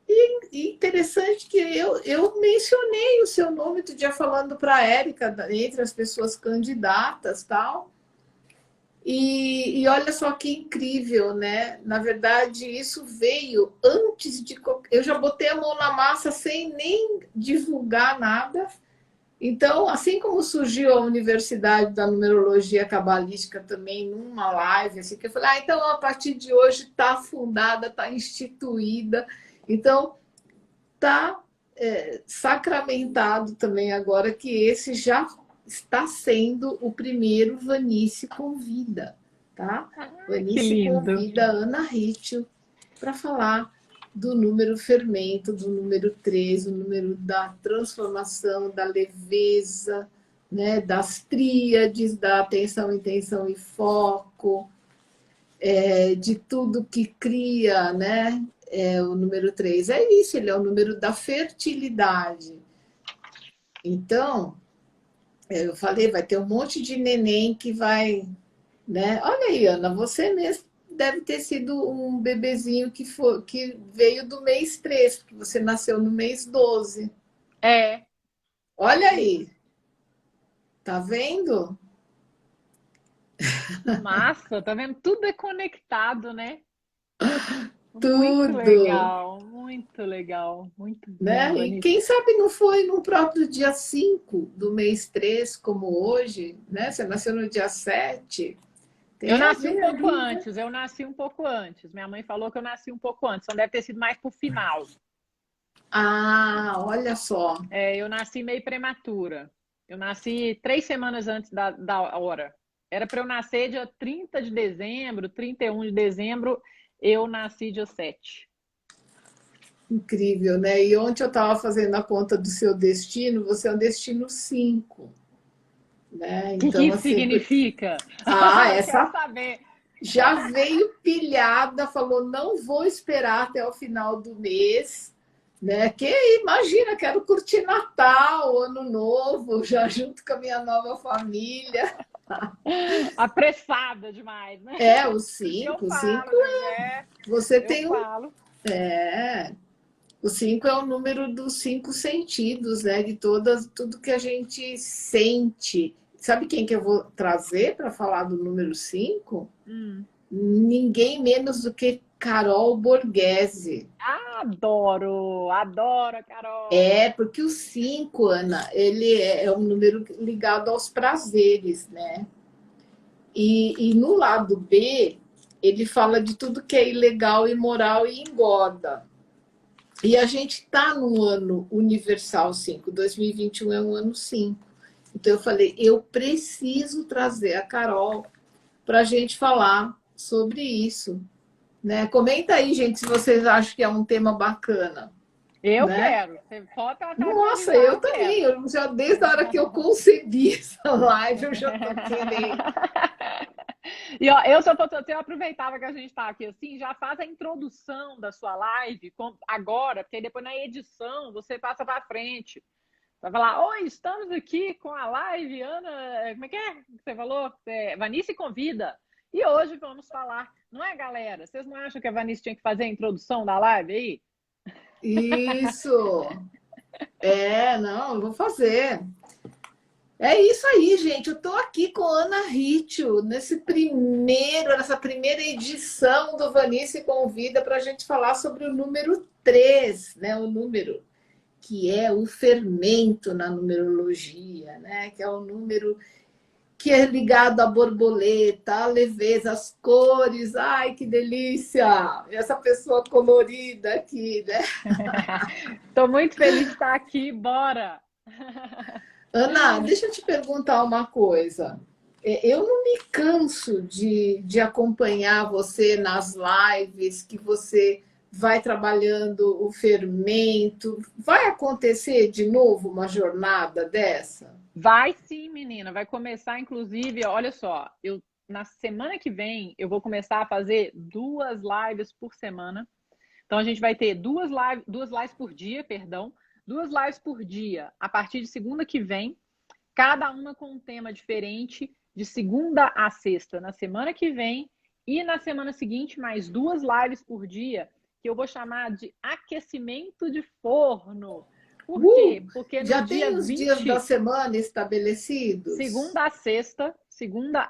E interessante que eu mencionei o seu nome outro dia falando para a Érica, entre as pessoas candidatas, tal. E olha só que incrível, né? Na verdade, isso veio antes de... Eu já botei a mão na massa sem nem divulgar nada. Então, assim como surgiu a Universidade da Numerologia Cabalística também numa live, assim, que eu falei, então a partir de hoje está fundada, está instituída. Então, está sacramentado também agora que esse já está sendo o primeiro Vanice Convida, tá? Vanice convida a Ana Ritchell para falar do número fermento, do número 3, o número da transformação, da leveza, né? Das tríades, da atenção, intenção e foco, de tudo que cria, né? O número 3 é isso, ele é o número da fertilidade. Então, eu falei, vai ter um monte de neném que vai, né? Olha aí, Ana, você mesmo deve ter sido um bebezinho que veio do mês 3, porque você nasceu no mês 12. Olha aí. Tá vendo? Massa, tá vendo? Tudo é conectado, né? Tudo. Muito legal, muito legal, muito bom, né? E quem sabe não foi no próprio dia 5 do mês 3, como hoje, né? Você nasceu no dia 7. Eu nasci um pouco antes, eu nasci um pouco antes. Minha mãe falou que eu nasci um pouco antes, então deve ter sido mais pro final. Ah, olha só. Eu nasci meio prematura. Eu nasci 3 semanas antes da hora. Era para eu nascer dia 30 de dezembro, 31 de dezembro, eu nasci dia 7. Incrível, né? E ontem eu estava fazendo a conta do seu destino, você é um destino 5, né? O que Então, isso assim, significa? Eu quero essa saber. já veio pilhada, falou, não vou esperar até o final do mês, né? Que imagina, quero curtir Natal, Ano Novo, já junto com a minha nova família. Apressada demais, né? É, o Eu 5, o 5 falo, gente, você eu tem um. falo. É, o 5 é o número dos 5 sentidos, né? De todas, tudo que a gente sente. Sabe quem que eu vou trazer para falar do número 5? Hum. Ninguém menos do que Carol Borghese. Adoro, adoro a É, Carol. porque o 5, Ana, ele é um número ligado aos prazeres, né? E no lado B, ele fala de tudo que é ilegal, imoral e engorda. E a gente está no ano universal 5, 2021 é um ano 5. Então eu falei, eu preciso trazer a Carol para a gente falar sobre isso, né? Comenta aí, gente, se vocês acham que é um tema bacana, Eu né? quero. Você pode tratar de me Nossa, avisar, eu eu quero. também. Eu já desde a hora que eu concebi essa live, eu já estou querendo. E ó, eu só eu aproveitava que a gente está aqui assim, já faz a introdução da sua live agora, porque aí depois na edição você passa para frente. Vai falar, oi, estamos aqui com a live, Ana, como é que é? Você falou? Vanice convida. E hoje vamos falar, não é, galera? Vocês não acham que a Vanice tinha que fazer a introdução da live aí? Isso. É, não, eu vou fazer. É isso aí, gente. Eu estou aqui com a Ana Ritchie nessa primeira edição do Vanice Convida para a gente falar sobre o número 3, né? O número que é o fermento na numerologia, né? Que é o número que é ligado à borboleta, à leveza, às cores. Ai, que delícia! Essa pessoa colorida aqui, né? Estou muito feliz de estar aqui, bora! Ana, deixa eu te perguntar uma coisa. Eu não me canso de acompanhar você nas lives, que você vai trabalhando o fermento. Vai acontecer de novo uma jornada dessa? Vai sim, menina. Vai começar, inclusive, olha só, na semana que vem eu vou começar a fazer 2 lives por semana. Então a gente vai ter 2 lives por dia, perdão, 2 lives por dia a partir de segunda que vem, cada uma com um tema diferente, de segunda a sexta na semana que vem, e na semana seguinte mais 2 lives por dia, que eu vou chamar de aquecimento de forno. Por quê? Porque no Já dia tem os dias da 20, semana estabelecidos? segunda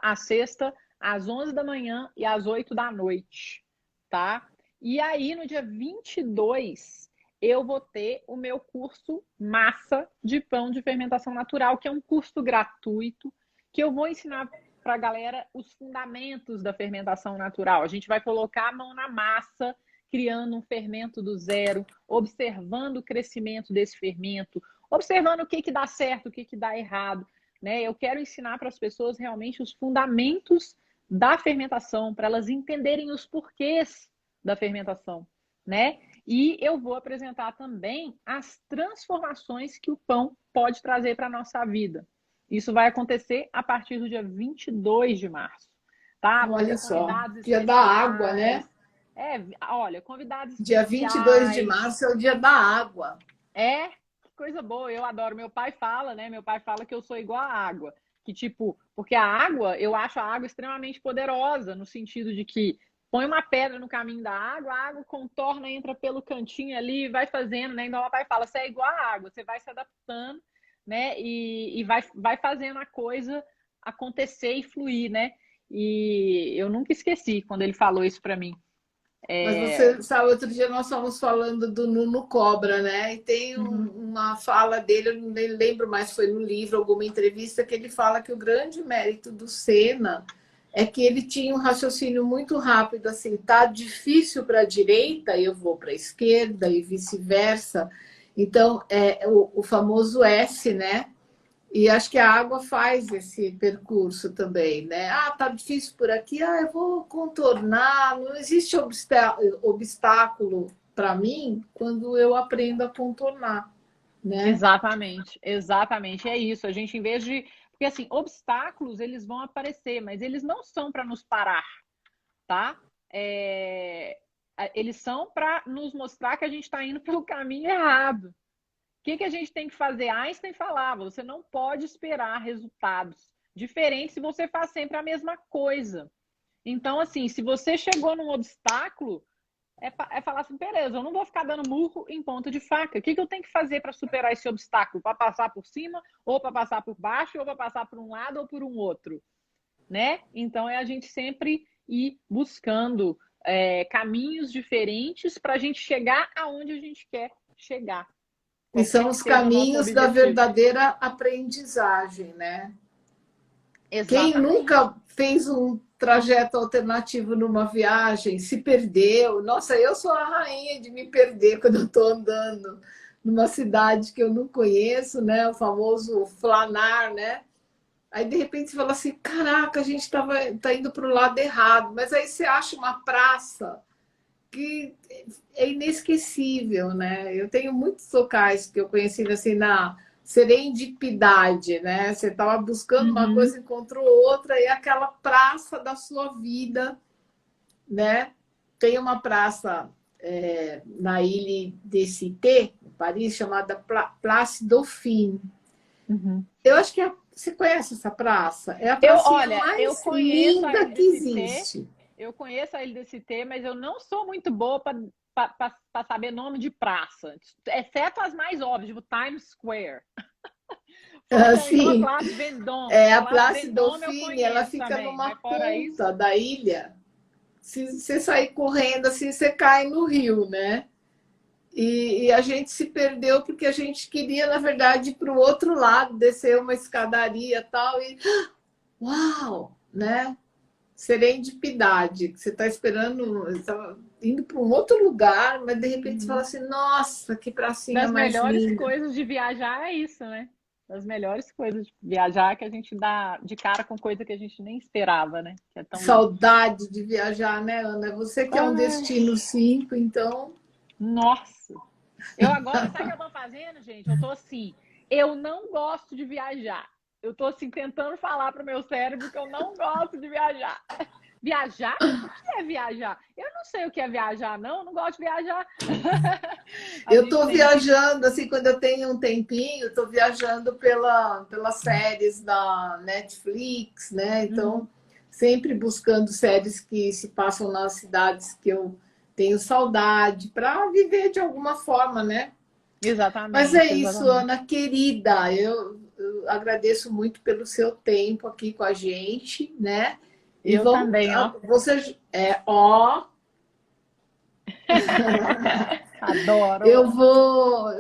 a sexta, às 11 da manhã e às 8 da noite, tá? E aí, no dia 22, eu vou ter o meu curso Massa de Pão de Fermentação Natural, que é um curso gratuito, que eu vou ensinar para a galera os fundamentos da fermentação natural. A gente vai colocar a mão na massa, criando um fermento do zero, observando o crescimento desse fermento, observando o que dá certo, o que dá errado, né? Eu quero ensinar para as pessoas realmente os fundamentos da fermentação, para elas entenderem os porquês da fermentação, né? E eu vou apresentar também as transformações que o pão pode trazer para a nossa vida. Isso vai acontecer a partir do dia 22 de março, tá? Vão Olha ter só, convidados dia da água, especiais. né? Olha, convidados Dia 22 de especiais. março é o dia da água. Que coisa boa, eu adoro. Meu pai fala, né? Meu pai fala que eu sou igual à água. Que tipo, porque a água, eu acho a água extremamente poderosa, no sentido de que põe uma pedra no caminho da água, a água contorna, entra pelo cantinho ali, vai fazendo, né? Então, meu pai fala, você é igual à água, você vai se adaptando, né? E vai fazendo a coisa acontecer e fluir, né? E eu nunca esqueci quando ele falou isso para mim. Mas você sabe, outro dia nós estávamos falando do Nuno Cobra, né? E tem Uhum. uma fala dele, eu não lembro mais se foi no livro, alguma entrevista, que ele fala que o grande mérito do Senna é que ele tinha um raciocínio muito rápido, assim, tá difícil para a direita, eu vou para a esquerda e vice-versa. Então, é o famoso S, né? E acho que a água faz esse percurso também, né? Ah, tá difícil por aqui, ah, eu vou contornar. Não existe obstáculo para mim quando eu aprendo a contornar, né? Exatamente, exatamente. É isso. A gente, em vez de. Porque, assim, obstáculos, eles vão aparecer, mas eles não são para nos parar, tá? É, eles são para nos mostrar que a gente está indo pelo caminho errado. O que a gente tem que fazer? Einstein falava: você não pode esperar resultados diferentes se você faz sempre a mesma coisa. Então, assim, se você chegou num obstáculo, é falar assim, beleza, eu não vou ficar dando murro em ponta de faca. O que eu tenho que fazer para superar esse obstáculo? Para passar por cima, ou para passar por baixo, ou para passar por um lado ou por um outro, né? Então é a gente sempre ir buscando caminhos diferentes para a gente chegar aonde a gente quer chegar. E Qualquer são que os seja o nosso caminhos da objetivo. verdadeira aprendizagem, né? Quem Exatamente. nunca fez um trajeto alternativo numa viagem, se perdeu? Nossa, eu sou a rainha de me perder quando eu estou andando numa cidade que eu não conheço, né? O famoso flanar, né? Aí de repente você fala assim: caraca, a gente tá indo para o lado errado, mas aí você acha uma praça que é inesquecível, né? Eu tenho muitos locais que eu conheci assim na serendipidade, né? Você estava buscando uma Uhum. coisa, encontrou outra, e aquela praça da sua vida, né? Tem uma praça na ilha de Cité, em Paris, chamada Place Dauphine. Uhum. Eu acho que você conhece essa praça? É a pracinha Olha, eu mais conheço a linda Ilha que de Cité, existe. mas eu não sou muito boa para saber nome de praça, exceto as mais óbvias, tipo Times Square. Ou então a Assim, Place Vendôme. A a Place Place Vendôme eu Dauphine, ela conheço fica também, numa mas fora isso, ponta da ilha. Se você sair correndo assim, você cai no rio, né? E a gente se perdeu porque a gente queria, na verdade, ir para o outro lado, descer uma escadaria e tal, e uau, né? Serendipidade, que você está esperando, tá indo para um outro lugar, mas de repente você fala uhum, assim: nossa, que pracinha das mais melhores linda. coisas de viajar é isso, né? Das melhores coisas de viajar é que a gente dá de cara com coisa que a gente nem esperava, né? Que é tão. Saudade de viajar, né, Ana? Você que é um Ai, destino 5, então. nossa! Eu agora, sabe o que eu tô fazendo, gente? Eu tô assim, eu não gosto de viajar. Eu tô assim tentando falar pro meu cérebro que eu não gosto de viajar. Viajar? O que é viajar? Eu não sei o que é viajar, não, eu não gosto de viajar. A Eu gente estou tem que. viajando, assim, quando eu tenho um tempinho, estou viajando pelas séries da Netflix, né? Uhum, Então, sempre buscando séries que se passam nas cidades que eu tenho saudade, para viver de alguma forma, né? Mas é exatamente, isso, exatamente. Ana querida. Eu agradeço muito pelo seu tempo aqui com a gente, né? E Eu vamos. também, ó. Você ó. Adoro. Eu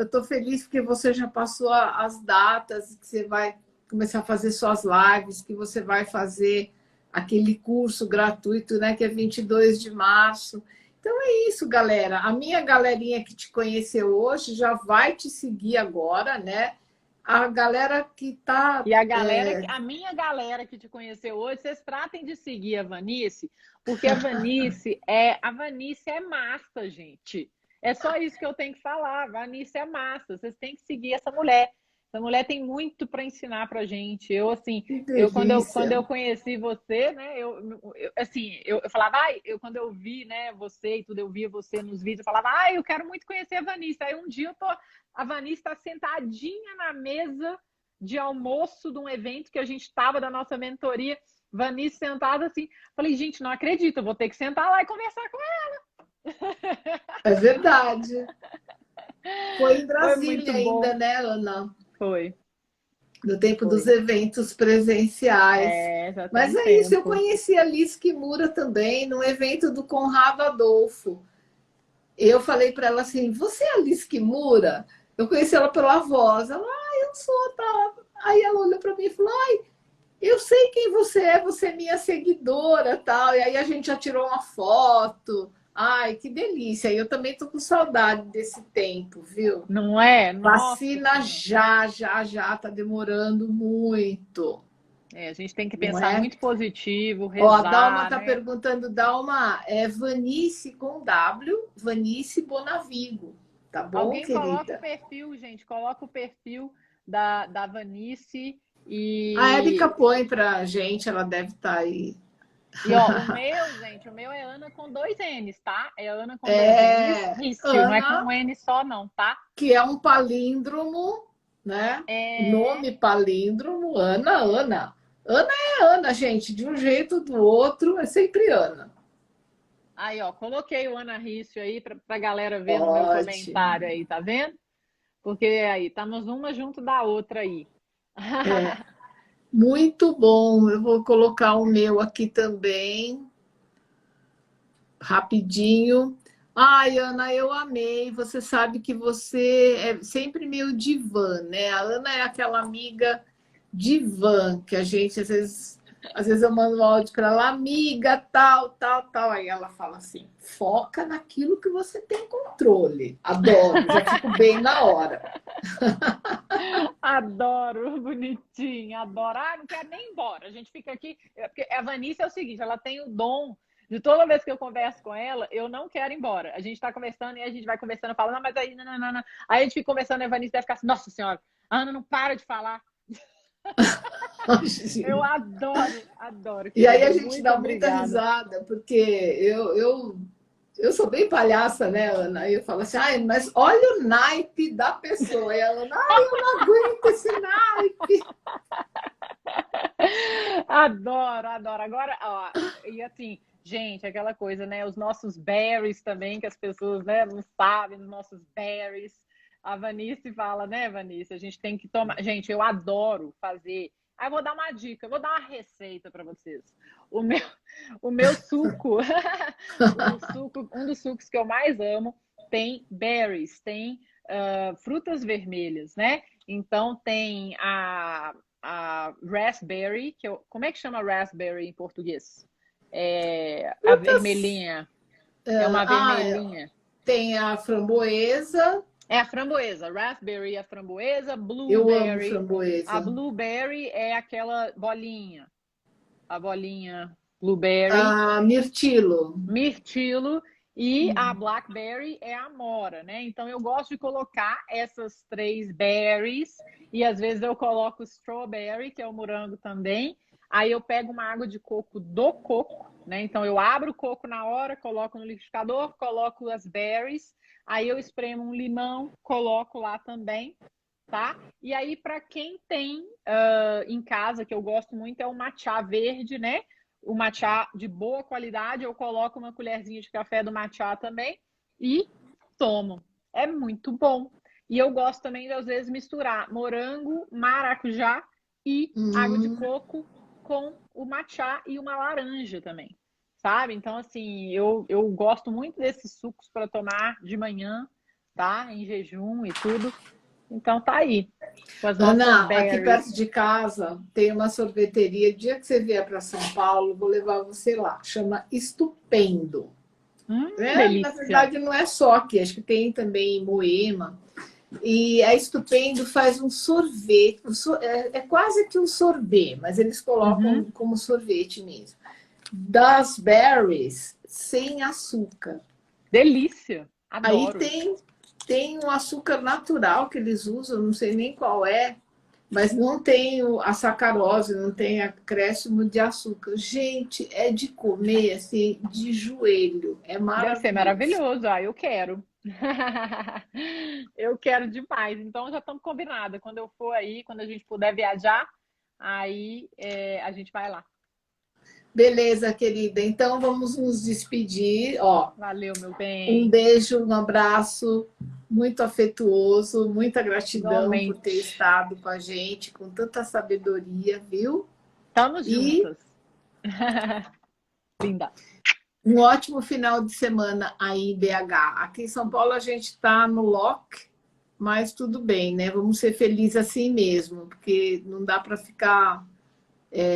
estou feliz porque você já passou as datas, que você vai começar a fazer suas lives, que você vai fazer aquele curso gratuito, né, que é 22 de março. Então é isso, galera. A minha galerinha que te conheceu hoje já vai te seguir agora, né? A galera que está. E a minha galera que te conheceu hoje, vocês tratem de seguir a Vanice, porque a Vanice é massa, gente. É só isso que eu tenho que falar. A Vanice é massa. Vocês têm que seguir essa mulher. Essa mulher tem muito para ensinar pra gente. Eu assim, Que quando delícia! eu conheci você, né, assim, eu falava, ai, quando eu vi, né, você e tudo, eu via você nos vídeos, eu falava, ai, eu quero muito conhecer a Vanice. Aí um dia a Vanice está sentadinha na mesa de almoço de um evento que a gente estava da nossa mentoria, Vanice sentada assim. Falei, gente, não acredito, eu vou ter que sentar lá e conversar com ela. É verdade. Foi em Foi Brasília muito ainda, bom. né, Ana? Foi, No tempo dos foi. eventos presenciais. Já tem Mas um é isso, eu tempo. conheci a Liz Kimura também, num evento do Conrado Adolfo. Eu falei para ela assim: você é a Liz Kimura? Eu conheci ela pela voz. Ela, eu sou, tá. Aí ela olhou para mim e falou: eu sei quem você é minha seguidora, tal. E aí a gente já tirou uma foto. Ai, que delícia. Eu também tô com saudade desse tempo, viu? Não é? Nossa Vacina Senhora. já, já, já, tá demorando muito, É, a gente tem que não pensar é? muito positivo, Ó, a Dalma rezar, tá né? perguntando, Dalma, é Vanice com W, Vanice Bonavigo, tá bom, Alguém coloca o querida? perfil, gente, coloca o perfil da Vanice A Érica e, põe pra gente, ela deve estar aí. e ó, o meu, gente, o meu é Ana com dois N's, tá? É Ana com dois N's, É, Rício, não é com Ana, um N só não, tá? que é um palíndromo, né? É... Nome palíndromo, Ana, Ana. Ana é Ana, gente, de um jeito ou do outro, é sempre Ana. Aí, ó, coloquei o Ana Rício aí pra galera ver no meu Ótimo. comentário aí, tá vendo? Porque aí, estamos uma junto da outra aí. Muito bom. Eu vou colocar o meu aqui também, rapidinho. Ai, Ana, eu amei. Você sabe que você é sempre meio divã, né? A Ana é aquela amiga divã que a gente às vezes eu mando um áudio para ela, amiga, tal, tal, tal. Aí ela fala assim: foca naquilo que você tem controle. Adoro, já fico bem na hora. Adoro, bonitinha, adoro. Ah, não quero nem ir embora. A gente fica aqui. Porque a Vanice é o seguinte: ela tem o dom de toda vez que eu converso com ela, eu não quero ir embora. A gente tá conversando e a gente vai conversando, fala, não, mas aí, não, não, não, não. Aí a gente fica conversando e a Vanice deve ficar assim: nossa senhora, a Ana não para de falar. Eu adoro, adoro, E aí querida. a gente Muito dá muita obrigada. risada, porque eu sou bem palhaça, né, Ana? Aí eu falo assim, ai, mas olha o naipe da pessoa. E ela, ai, eu não aguento esse naipe. Adoro, adoro. Agora, ó, e assim, gente, aquela coisa, né? Os nossos berries também, que as pessoas, né, não sabem, os nossos berries. A Vanice fala, né, Vanice? A gente tem que tomar. Gente, eu adoro fazer. Aí eu vou dar uma dica, eu vou dar uma receita para vocês. O meu, o meu suco, o suco, um dos sucos que eu mais amo tem berries, tem frutas vermelhas, né? Então tem a raspberry, como é que chama raspberry em português? É, a Frutas, vermelhinha. É uma vermelhinha. tem a framboesa, É a framboesa. Raspberry é a framboesa. eu amo Blueberry. A framboesa. blueberry é aquela bolinha. A bolinha blueberry. A mirtilo. Mirtilo. E a blackberry é a amora, né? Então eu gosto de colocar essas três berries e às vezes eu coloco strawberry, que é o morango também. Aí eu pego uma água de coco do coco, né? Então eu abro o coco na hora, coloco no liquidificador, coloco as berries, aí eu espremo um limão, coloco lá também, tá? E aí para quem tem em casa, que eu gosto muito, é o matcha verde, né? O matcha de boa qualidade, eu coloco uma colherzinha de café do matcha também e tomo. É muito bom. E eu gosto também de, às vezes, misturar morango, maracujá e água de Hum. coco com o matcha e uma laranja também, sabe? Então, assim, eu gosto muito desses sucos para tomar de manhã, tá? Em jejum e tudo. Então, tá aí, com as nossas Ana, aqui perto berries. de casa tem uma sorveteria. O dia que você vier para São Paulo, vou levar você lá. Chama Estupendo. É, na Delícia. verdade, não é só aqui, acho que tem também em Moema. E a Estupendo faz um sorvete, é quase que um sorbet, mas eles colocam Uhum. como sorvete mesmo. Das berries sem açúcar. Delícia. Aí Adoro. tem um açúcar natural que eles usam, não sei nem qual é, mas não tem a sacarose, não tem acréscimo de açúcar. Gente, é de comer assim, de joelho. É Deve ser maravilhoso. maravilhoso. Ah, eu quero. Eu quero demais. Então já estamos combinados. Quando eu for aí, quando a gente puder viajar, aí a gente vai lá. Beleza, querida. Então vamos nos despedir. Ó, Valeu, meu um bem. beijo, um abraço muito afetuoso, muita gratidão por ter Igualmente. estado com a gente, com tanta sabedoria, viu? Estamos E juntas. Linda. um ótimo final de semana aí em BH. Aqui em São Paulo a gente está no lock, mas tudo bem, né? Vamos ser felizes assim mesmo, porque não dá para ficar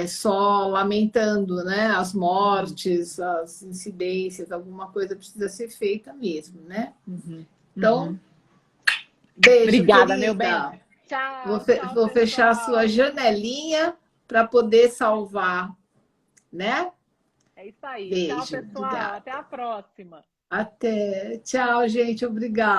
só lamentando, né, as mortes, as incidências, alguma coisa precisa ser feita mesmo, né? Uhum. Então, Uhum. beijo, Obrigada, meu bem. querida. Tchau, tchau, Vou fechar a sua pessoal. janelinha para poder salvar, né? É isso aí. Tchau, Beijo, pessoal. obrigada. Até a próxima. Até. Tchau, gente. Obrigada.